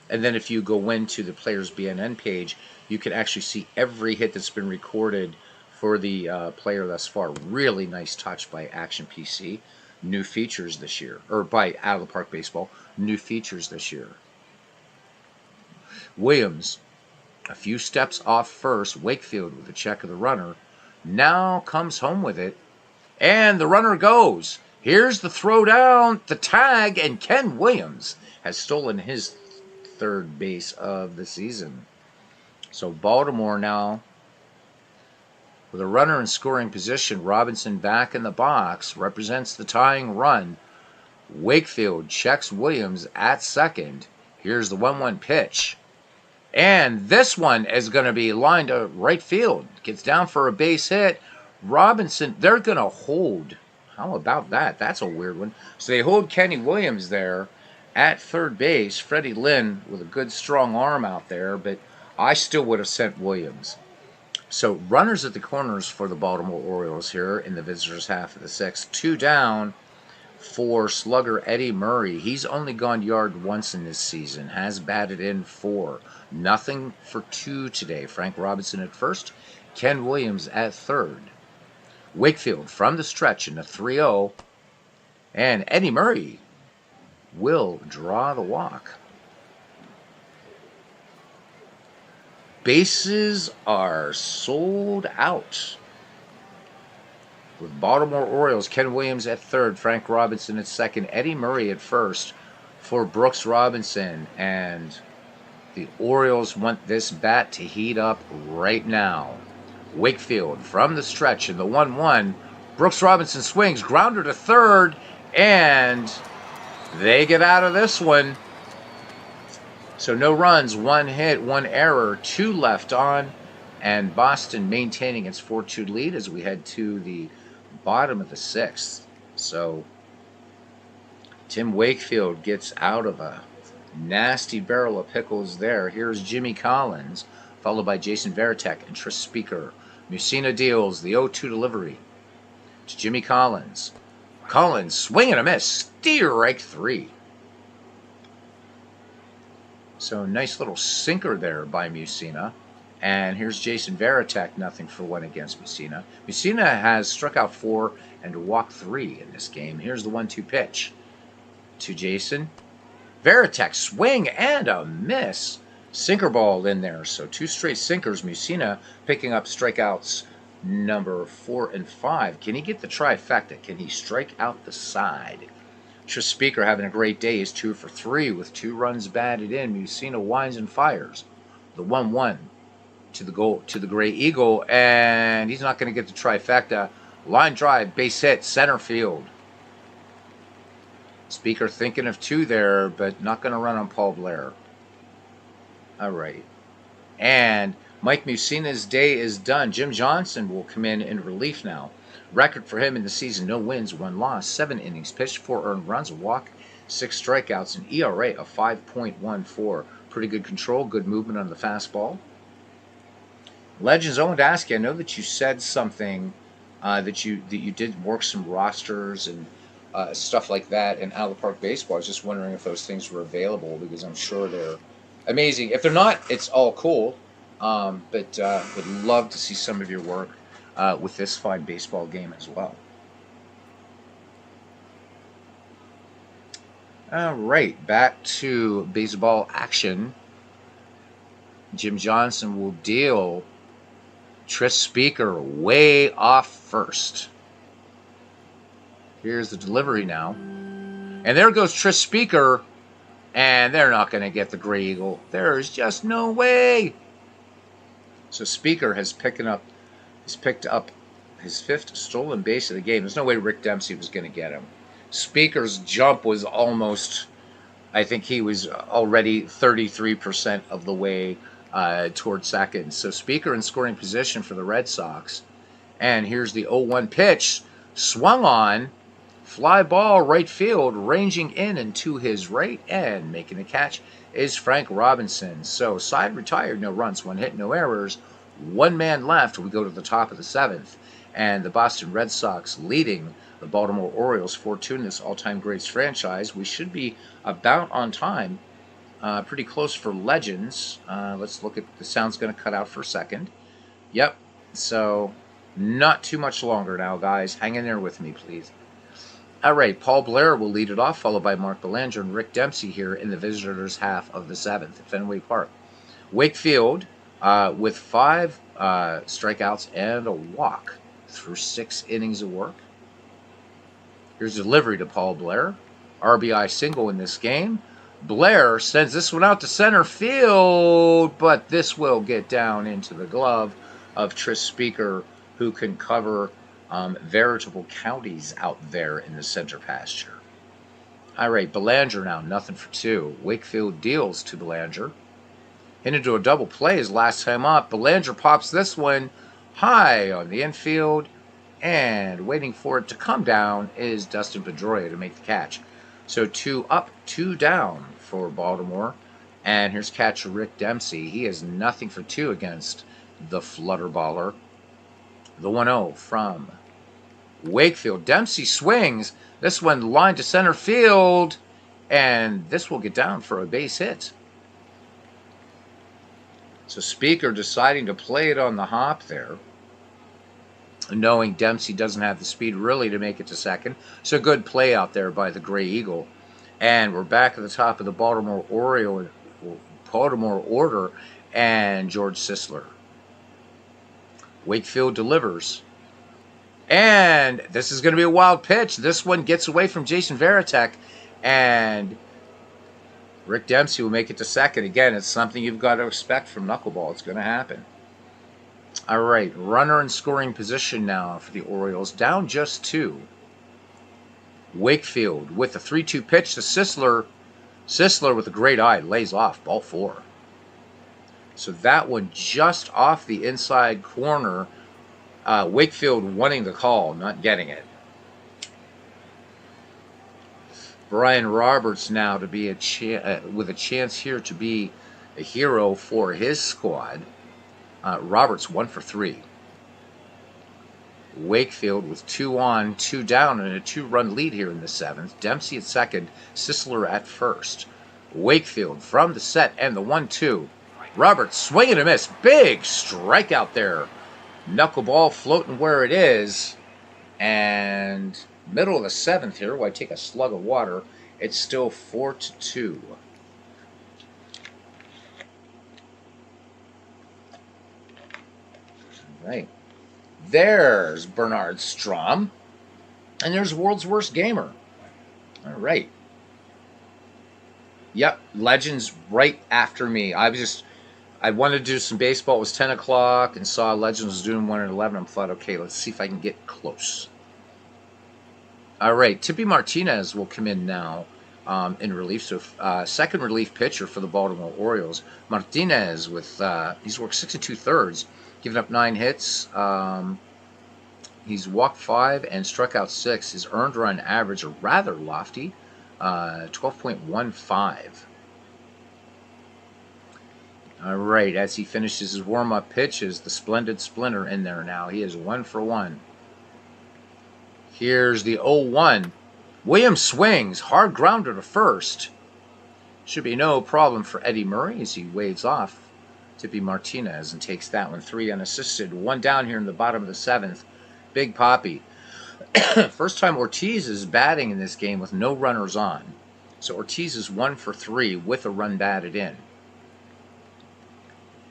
And then if you go into the Players BNN page, you can actually see every hit that's been recorded for the player thus far. Really nice touch by Action PC. New features this year. Or by Out of the Park Baseball. New features this year. Williams, a few steps off first. Wakefield with a check of the runner. Now comes home with it. And the runner goes. Here's the throw down, the tag, and Ken Williams has stolen his third base of the season. So Baltimore now with a runner in scoring position. Robinson back in the box, represents the tying run. Wakefield checks Williams at second. Here's the 1-1 pitch. And this one is going to be lined to right field. Gets down for a base hit. Robinson, they're going to hold. How about that? That's a weird one. So they hold Kenny Williams there at third base. Freddie Lynn with a good strong arm out there, but I still would have sent Williams. So runners at the corners for the Baltimore Orioles here in the visitors' half of the sixth. 2 down for slugger Eddie Murray. He's only gone yard once in this season. Has batted in 4. Nothing for 2 today. Frank Robinson at first. Ken Williams at third. Wakefield from the stretch in a 3-0. And Eddie Murray will draw the walk. Bases are sold out. With Baltimore Orioles, Ken Williams at third, Frank Robinson at second, Eddie Murray at first for Brooks Robinson. And the Orioles want this bat to heat up right now. Wakefield from the stretch in the 1-1. Brooks Robinson swings, grounder to third, and they get out of this one. So no runs, 1 hit, 1 error, 2 left on, and Boston maintaining its 4-2 lead as we head to the bottom of the 6th. So Tim Wakefield gets out of a nasty barrel of pickles there. Here's Jimmy Collins, followed by Jason Varitek and Tris Speaker. Mussina deals the 0-2 delivery to Jimmy Collins. Collins, swing and a miss, strike 3. So nice little sinker there by Mussina. And here's Jason Varitek, nothing for 1 against Mussina. Mussina has struck out 4 and walked 3 in this game. Here's the 1-2 pitch to Jason. Varitek, swing and a miss. Sinker ball in there. So 2 straight sinkers. Mussina picking up strikeouts number 4 and 5. Can he get the trifecta? Can he strike out the side? Tris Speaker having a great day. He's 2 for 3 with 2 runs batted in. Mussina winds and fires. The 1-1 to the goal, to the Gray Eagle, and he's not going to get the trifecta. Line drive, base hit, center field. Speaker thinking of 2 there, but not going to run on Paul Blair. All right. And Mike Mussina's day is done. Jim Johnson will come in relief now. Record for him in the season, no wins, 1 loss, 7 innings pitched, 4 earned runs, a walk, 6 strikeouts, an ERA of 5.14. Pretty good control, good movement on the fastball. Legends, I wanted to ask you, I know that you said something that you did work some rosters and stuff like that in Out of the Park Baseball. I was just wondering if those things were available, because I'm sure they're amazing. If they're not, it's all cool. But would love to see some of your work with this fine baseball game as well. All right, back to baseball action. Jim Johnson will deal Tris Speaker way off first. Here's the delivery now. And there goes Tris Speaker, and they're not going to get the Gray Eagle. There's just no way. So Speaker has picked up his 5th stolen base of the game. There's no way Rick Dempsey was going to get him. Speaker's jump was almost, I think he was already 33% of the way towards second. So Speaker in scoring position for the Red Sox. And here's the 0-1 pitch. Swung on. Fly ball right field, ranging in and to his right, and making the catch is Frank Robinson. So side retired, no runs, 1 hit, no errors. 1 man left. We go to the top of the 7th. And the Boston Red Sox leading the Baltimore Orioles 4-2 in this all-time greats franchise. We should be about on time. Pretty close for Legends. Let's look at the sound's going to cut out for a second. Yep. So not too much longer now, guys. Hang in there with me, please. All right, Paul Blair will lead it off, followed by Mark Belanger and Rick Dempsey here in the visitors' half of the 7th at Fenway Park. Wakefield with 5 strikeouts and a walk through 6 innings of work. Here's delivery to Paul Blair. RBI single in this game. Blair sends this one out to center field, but this will get down into the glove of Tris Speaker, who can cover veritable counties out there in the center pasture. All right, Belanger now, 0-for-2. Wakefield deals to Belanger. Hit into a double play his last time up. Belanger pops this one high on the infield, and waiting for it to come down is Dustin Pedroia to make the catch. So 2 up, 2 down for Baltimore. And here's catcher Rick Dempsey. He is 0-for-2 against the Flutterballer. The 1-0 from Wakefield. Dempsey swings. This one lined to center field, and this will get down for a base hit. So Speaker deciding to play it on the hop there, knowing Dempsey doesn't have the speed really to make it to second. So good play out there by the Gray Eagle. And we're back at the top of the Baltimore order, and George Sisler. Wakefield delivers. And this is going to be a wild pitch. This one gets away from Jason Varitek, and Rick Dempsey will make it to second. Again, it's something you've got to expect from knuckleball. It's going to happen. All right, runner in scoring position now for the Orioles, down just 2. Wakefield with a 3-2 pitch to Sisler. Sisler with a great eye lays off ball 4. So that one just off the inside corner. Wakefield wanting the call, not getting it. Brian Roberts now to be with a chance here to be a hero for his squad. Roberts 1-for-3. Wakefield with 2 on, 2 down, and a 2-run lead here in the 7th. Dempsey at second, Sisler at first. Wakefield from the set and the 1-2. Roberts swing and a miss. Big strikeout there. Knuckleball floating where it is. And middle of the 7th here, while I take a slug of water, it's still 4-2. Right. There's Bernard Strom. And there's World's Worst Gamer. All right. Yep, Legends right after me. I wanted to do some baseball. It was 10 o'clock and saw Legends was doing one at 11. I thought, okay, let's see if I can get close. All right, Tippy Martinez will come in now in relief. So second relief pitcher for the Baltimore Orioles. Martinez with, he's worked 6 2/3, giving up 9 hits. He's walked 5 and struck out 6. His earned run average are rather lofty, 12.15. All right, as he finishes his warm-up pitches, the Splendid Splinter in there now. He is 1-for-1. Here's the 0-1. Williams swings, hard grounder to first. Should be no problem for Eddie Murray as he waves off Tippy Martinez and takes that one 3 unassisted. 1 down here in the bottom of the 7th. Big Poppy. First time Ortiz is batting in this game with no runners on. So Ortiz is 1-for-3 with a run batted in.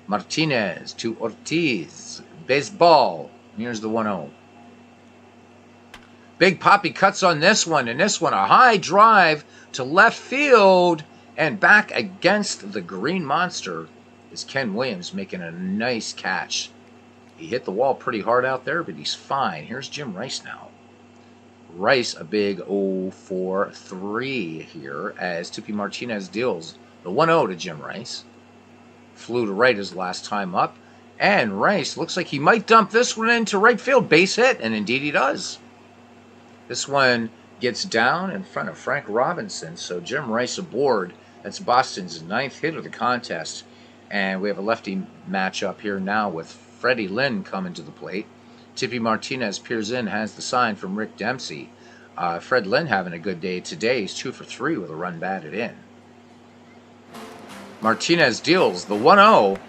Martinez to Ortiz. Baseball. Here's the 1-0. Big Poppy cuts on this one, and this one a high drive to left field and back against the Green Monster is Ken Williams making a nice catch. He hit the wall pretty hard out there, but he's fine. Here's Jim Rice now. Rice a big 0-for-3 here as Tippy Martinez deals the 1-0 to Jim Rice. Flew to right his last time up, and Rice looks like he might dump this one into right field. Base hit, and indeed he does. This one gets down in front of Frank Robinson, so Jim Rice aboard. That's Boston's 9th hit of the contest, and we have a lefty matchup here now with Freddie Lynn coming to the plate. Tippy Martinez peers in, has the sign from Rick Dempsey. Fred Lynn having a good day today. He's 2-for-3 with a run batted in. Martinez deals the 1-0,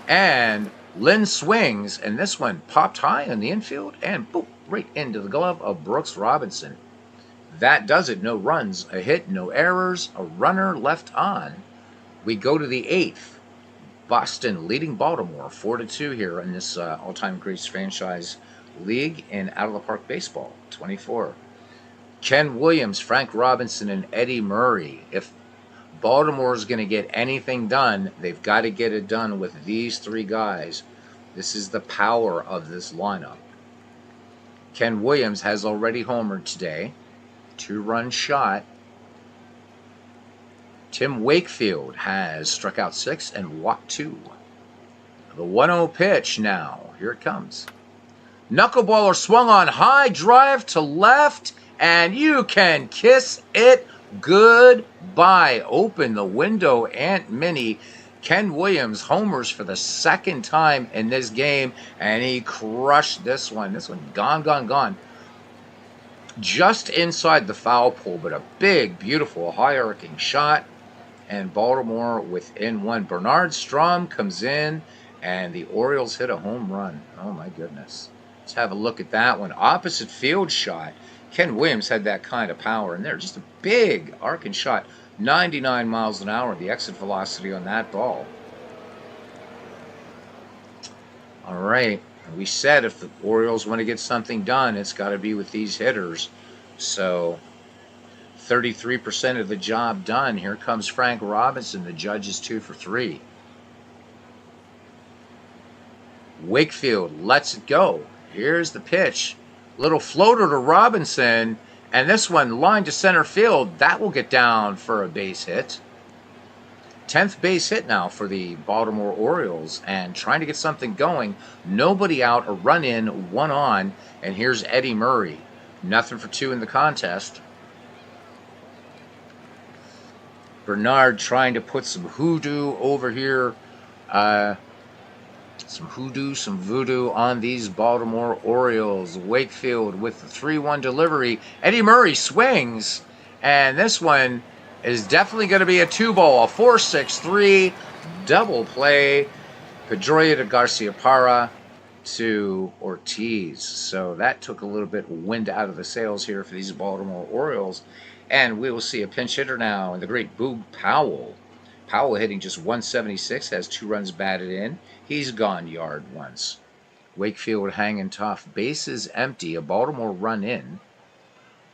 and Lynn swings, and this one popped high in the infield, and boop, right into the glove of Brooks Robinson. That does it. No runs, a hit, no errors, a runner left on. We go to the 8th. Boston leading Baltimore 4-2 here in this all-time greatest franchise league in out-of-the-park baseball, 24. Ken Williams, Frank Robinson, and Eddie Murray. If Baltimore is going to get anything done, they've got to get it done with these three guys. This is the power of this lineup. Ken Williams has already homered today. 2-run shot. Tim Wakefield has struck out 6 and walked 2. The 1-0 pitch now. Here it comes. Knuckleballer swung on, high drive to left, and you can kiss it goodbye. Open the window, Aunt Minnie. Ken Williams homers for the second time in this game, and he crushed this one. This one gone, gone, gone. Just inside the foul pole, but a big, beautiful, high-arcing shot. And Baltimore within 1. Bernard Strom comes in, and the Orioles hit a home run. Oh, my goodness. Let's have a look at that one. Opposite field shot. Ken Williams had that kind of power in there. Just a big arcing shot. 99 miles an hour, the exit velocity on that ball. All right. We said if the Orioles want to get something done, it's got to be with these hitters. So 33% of the job done. Here comes Frank Robinson. The judge is 2 for 3. Wakefield lets it go. Here's the pitch. Little floater to Robinson. And this one, line to center field. That will get down for a base hit. 10th base hit now for the Baltimore Orioles. And trying to get something going. Nobody out, a run in, 1 on. And here's Eddie Murray. Nothing for 2 in the contest. Bernard trying to put some hoodoo over here. Some hoodoo, some voodoo on these Baltimore Orioles. Wakefield with the 3-1 delivery. Eddie Murray swings. And this one is definitely going to be a 2-ball. A 4-6-3 double play. Pedroia to Garciaparra to Ortiz. So that took a little bit of wind out of the sails here for these Baltimore Orioles. And we will see a pinch hitter now in the great Boog Powell. Powell hitting just 176, has 2 runs batted in. He's gone yard once. Wakefield hanging tough. Bases empty. A Baltimore run in.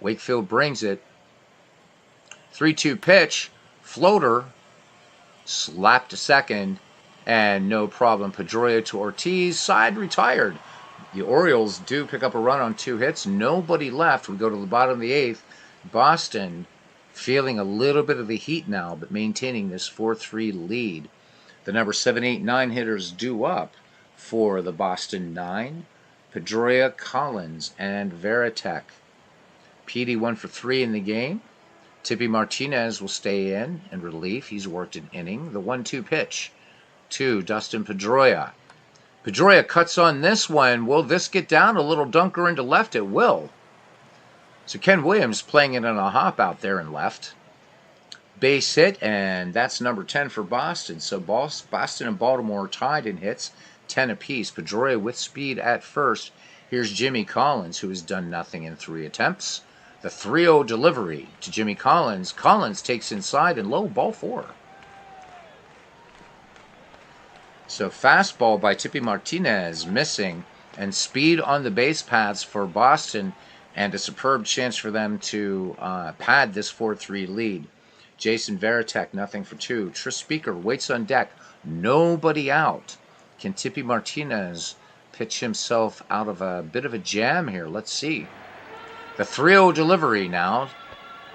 Wakefield brings it. 3-2 pitch. Floater. Slap to second. And no problem. Pedroia to Ortiz. Side retired. The Orioles do pick up a run on 2 hits. Nobody left. We go to the bottom of the 8th. Boston feeling a little bit of the heat now, but maintaining this 4-3 lead. The number 7, 8, 9 hitters due up for the Boston 9. Pedroia, Collins, and Veritek. Petey 1 for 3 in the game. Tippy Martinez will stay in relief. He's worked an inning. The 1-2 pitch to Dustin Pedroia. Pedroia cuts on this one. Will this get down? A little dunker into left. It will. So Ken Williams playing it on a hop out there in left. Base hit, and that's number 10 for Boston. So Boston and Baltimore tied in hits, 10 apiece. Pedroia with speed at first. Here's Jimmy Collins, who has done nothing in 3 attempts. The 3-0 delivery to Jimmy Collins. Collins takes inside and low, ball 4. So fastball by Tippy Martinez missing, and speed on the base paths for Boston. And a superb chance for them to pad this 4-3 lead. Jason Veritek, nothing for 2. Tris Speaker waits on deck. Nobody out. Can Tippy Martinez pitch himself out of a bit of a jam here? Let's see. The 3-0 delivery now.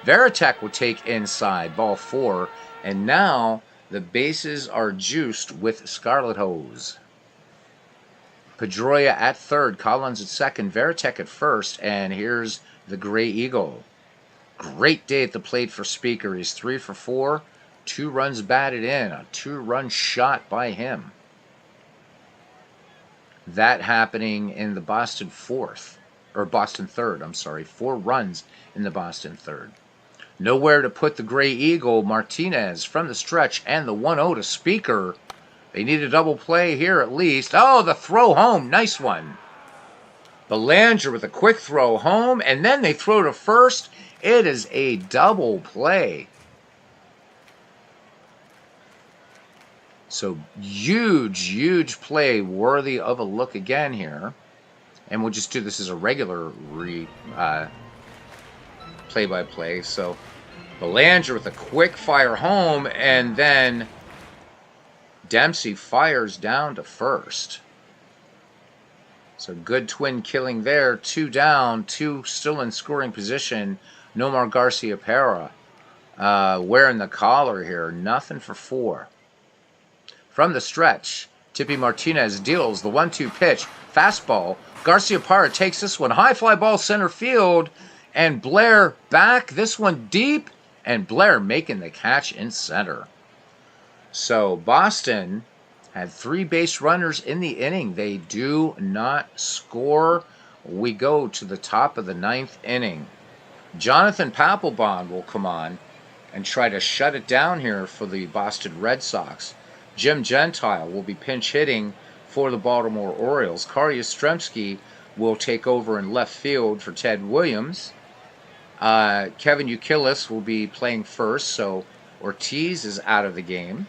Veritek will take inside, ball 4. And now the bases are juiced with Scarlet Hose. Pedroia at third, Collins at second, Veritek at first, and here's the Gray Eagle. Great day at the plate for Speaker. He's 3 for 4, 2 runs batted in, a 2-run shot by him. That happening in the Boston third, I'm sorry, 4 runs in the Boston third. Nowhere to put the Gray Eagle. Martinez from the stretch, and the 1-0 to Speaker. They need a double play here at least. Oh, the throw home. Nice one. Belanger with a quick throw home, and then they throw to first. It is a double play. So huge, huge play, worthy of a look again here. And we'll just do this as a regular play-by-play. So Belanger with a quick fire home, and then Dempsey fires down to first. So good twin killing there. 2 down, 2 still in scoring position. Nomar Garcia-Pera wearing the collar here. Nothing for 4. From the stretch, Tippy Martinez deals the 1-2 pitch. Fastball. Garcia-Pera takes this one. High fly ball center field. And Blair back. This one deep. And Blair making the catch in center. So Boston had 3 base runners in the inning. They do not score. We go to the top of the 9th inning. Jonathan Papelbon will come on and try to shut it down here for the Boston Red Sox. Jim Gentile will be pinch hitting for the Baltimore Orioles. Kari Yastrzemski will take over in left field for Ted Williams. Kevin Youkilis will be playing first, so Ortiz is out of the game.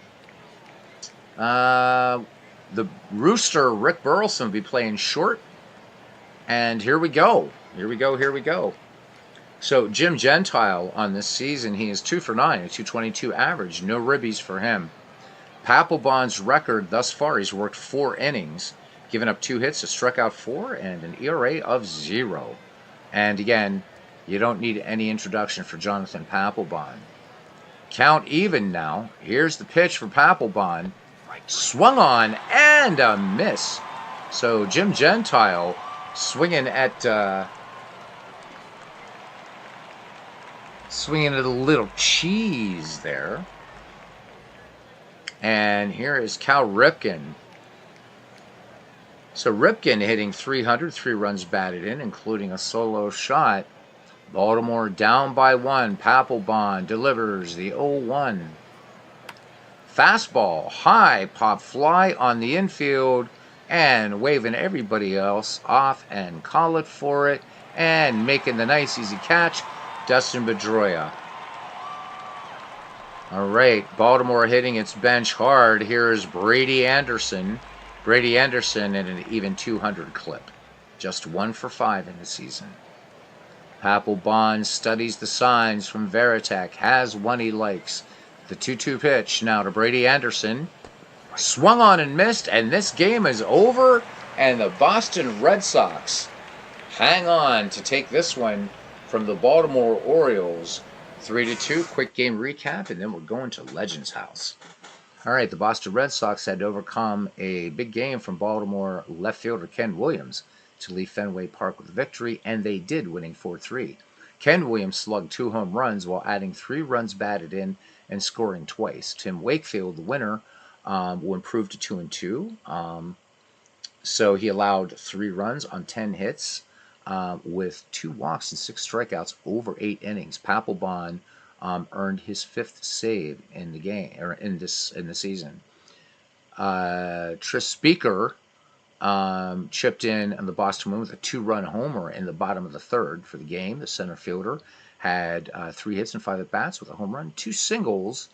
The Rooster, Rick Burleson, will be playing short. And here we go. Here we go. So Jim Gentile on this season, he is 2 for 9, a 222 average. No ribbies for him. Papelbon's record thus far, he's worked 4 innings, given up 2 hits, struck out 4, and an ERA of 0. And again, you don't need any introduction for Jonathan Papelbon. Count even now. Here's the pitch for Papelbon. Swung on and a miss. So Jim Gentile swinging at a little cheese there. And here is Cal Ripken. So Ripken hitting 300, 3 runs batted in, including a solo shot. Baltimore down by 1. Papelbon delivers the 0-1. Fastball, high, pop fly on the infield, and waving everybody else off and call it for it, and making the nice easy catch, Dustin Pedroia. All right, Baltimore hitting its bench hard. Here's Brady Anderson. Brady Anderson at an even 200 clip. Just 1 for 5 in the season. Papelbon studies the signs from Veritek, has one he likes. The 2-2 pitch now to Brady Anderson. Swung on and missed, and this game is over, and the Boston Red Sox hang on to take this one from the Baltimore Orioles. 3-2, quick game recap, and then we're going to Legends House. All right, the Boston Red Sox had to overcome a big game from Baltimore left fielder Ken Williams to leave Fenway Park with a victory, and they did, winning 4-3. Ken Williams slugged 2 home runs while adding 3 runs batted in and scoring twice. Tim Wakefield, the winner, will improve to 2-2. So he allowed 3 runs on 10 hits with 2 walks and 6 strikeouts over 8 innings. Papelbon earned his 5th save in the game, or in the season. Tris Speaker chipped in on the Boston win with a 2-run homer in the bottom of the 3rd for the game. The center fielder had 3 hits and 5 at-bats with a home run, 2 singles,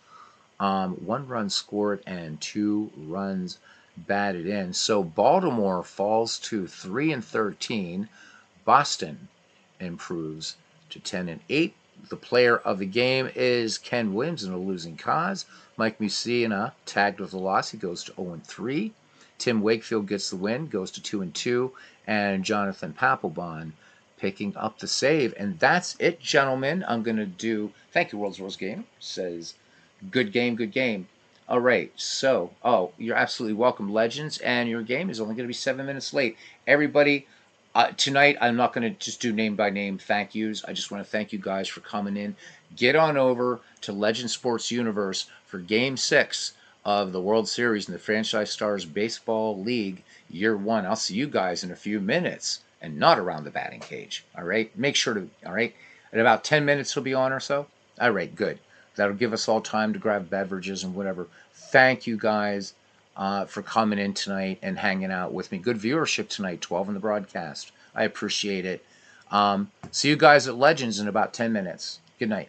1 run scored, and 2 runs batted in. So Baltimore falls to 3-13. Boston improves to 10-8. The player of the game is Ken Williams in a losing cause. Mike Mussina tagged with a loss. He goes to 0-3. Tim Wakefield gets the win, goes to 2-2. And Jonathan Papelbon picking up the save. And that's it, gentlemen. I'm going to do, thank you, World's Worst Game. Says, good game, good game. All right, so, you're absolutely welcome, Legends. And your game is only going to be 7 minutes late. Everybody, tonight, I'm not going to just do name-by-name thank yous. I just want to thank you guys for coming in. Get on over to Legend Sports Universe for Game 6 of the World Series in the Franchise Stars Baseball League Year 1. I'll see you guys in a few minutes, and not around the batting cage. All right? Make sure to, all right? In about 10 minutes he'll be on or so. All right, good. That'll give us all time to grab beverages and whatever. Thank you guys for coming in tonight and hanging out with me. Good viewership tonight, 12 in the broadcast. I appreciate it. See you guys at Legends in about 10 minutes. Good night.